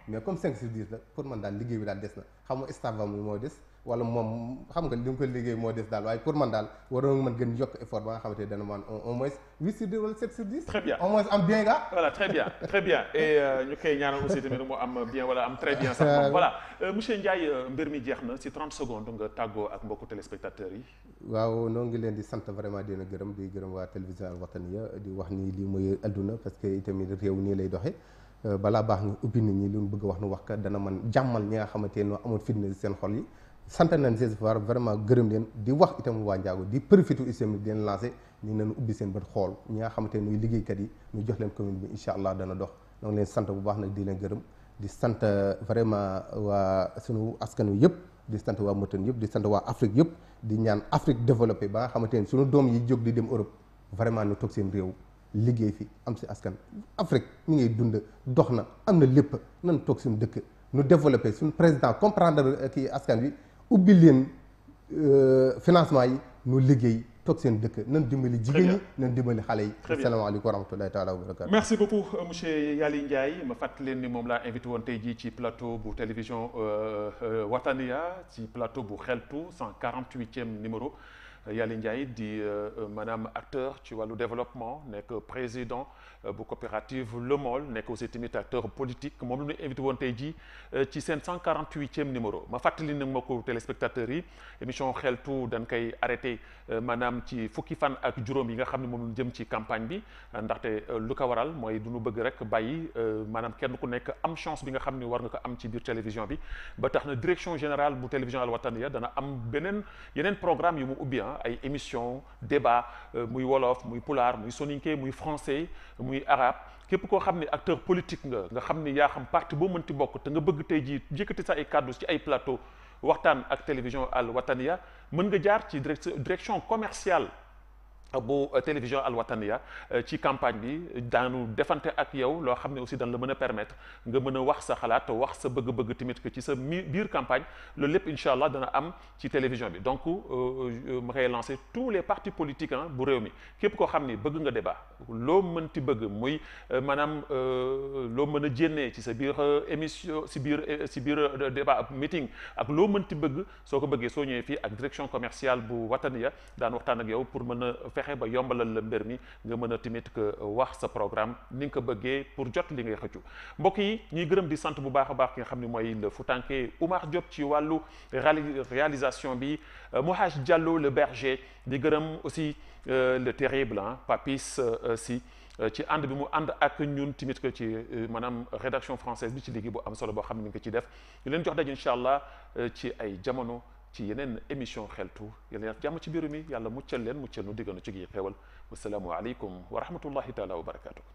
mais comme 5 sur 10 la pour man daal liggéey bi daal des na xam nga staff am moo des wala moom xam nga li mu ko liggéey moo des daal waaye pour man daal waroon nga mën gën yokk effort ba nga xamante ne dana man au moins 8 sur 10 wala 7 sur 10.
très bien
au moins am bien gars.
voilà très bien et ñu koy ñaanal aussi tamit mu am bien wala am très bien sax moom voilà monsieur Ndiaye mbir mi jeex na si 30 secondes nga tàggoo ak mbokku téléspectateurs yi.
waaw noo ngi leen di sant vraiment di leen gërëm di gërëm waa télévision Al Wataniya di wax ni lii mooy adduna parce que itamit réew nii lay doxee balaa baax nga ubbi nit ñi lu ñu bëgg a wax nu wax ka dana man jàmmal ñi nga xamante ne amoon fitna seen xol yi. sant nañ ces fois vraiment gërëm leen di wax itam waa Njaago di profité itam di leen lancé ñu nañu ubbi seen bët xool ñi nga xamante ne ñuy liggéeykat yi ñu jox leen commune bi incha allah dana dox donc leen sant bu baax nag di leen gërëm di sant vraiment waa sunu askan wi yëpp di sant waa Mauritanie yëpp di sant waa Afrique yëpp di ñaan Afrique développé ba nga xamante ne sunu doom yi jóg di dem Europe vraiment ñu toog seen réew liggéey fi am si askan Afrique ñu ngay dund dox na am na lépp nan toog suñu dëkk ñu développé suñu président comprendre kii askan wi ubbi leen financement yi nu liggéey toog seen dëkk nan dimbali jigéen ñi nan dimbali xale yi. asalaamaaleykum wa rahmatulahi taala wa barakatu.
merci beaucoup monsieur Yaly Ndiaye ma fàttali leen ni moom laa invité woon tey jii ci plateau bu télévision Wataniya ci plateau bu xeltu 148e numéro Yaly Ndiaye di maanaam acteur ci wàllu développement nekk président bu coopérative Le Môle nekk aussi tamit acteur politique moom la ñu invité woon tey jii ci seen 148e numéro ma fàttali nag mbokku téléspectateurs yi émission xeltu dañ koy arrêté maanaam ci fukki fan ak juróom yi nga xam ne moom jëm ci campagne bi ndaxte lu ko waral mooy du ñu bëgg rek bàyyi maanaam kenn ku nekk am chance bi nga xam ne war nga ko am ci biir télévision bi ba tax na direction générale bu télévision Al Wataniya dana am yeneen programme yu mu ubbi ay émission débat muy wolof muy pulaar muy soninké muy français muy arabe képp koo xam ne acteur politique nga xam ne yaa xam parti boo mënti bokk te nga bëgg tey jii yëkkati sa ay kàddu ci ay plateau waxtaan ak télévision Al Wataniya mën nga jaar ci direction commerciale bu télévision Al Wataniya ci campagne bi daanu defante ak yow loo xam ne aussi dañ la mën a permettre nga mën a wax sa xalaat wax sa bëgg-bëgg tamit que ci sa biir campagne loolu lépp incha allah dana am ci télévision bi donc ma koy lancé tous les partis politiques bu réew mi képp koo xam ni bëgg nga débat loo mënti bëgg muy maanaam loo mën a jénnee ci sa biir émission si biir débat meeting ak loo mënti bëgg soo ko bëggee soo ñëwee fii ak direction commerciale bu Wataniya daan waxtaan ak yow pour mën a fexe fexe ba yombalal la mbir mi nga mën a tamit que wax sa programme ni nga ko bëggee pour jot li ngay xëccu mbokk yi ñuy gërëm di sant bu baax a baax ki nga xam ne mooy le Foutanké Oumar Diop ci wàllu réalisation bi Mouhaj Diallo le berger di gërëm aussi le terrible Papis si ci ànd bi mu ànd ak ñun tamit que ci maanaam rédaction française bi ci liggéey bu am solo boo xam ne mi ngi ko ci def ñu leen jox daje incha allah ci ay jamono ci yeneen émission xeltu yàlla jàmm ci biiru mi yàlla muccal leen muccal nu digganu ci gi xewal wasalaamu aleykum wa rahmatullahi taala wa barakatuh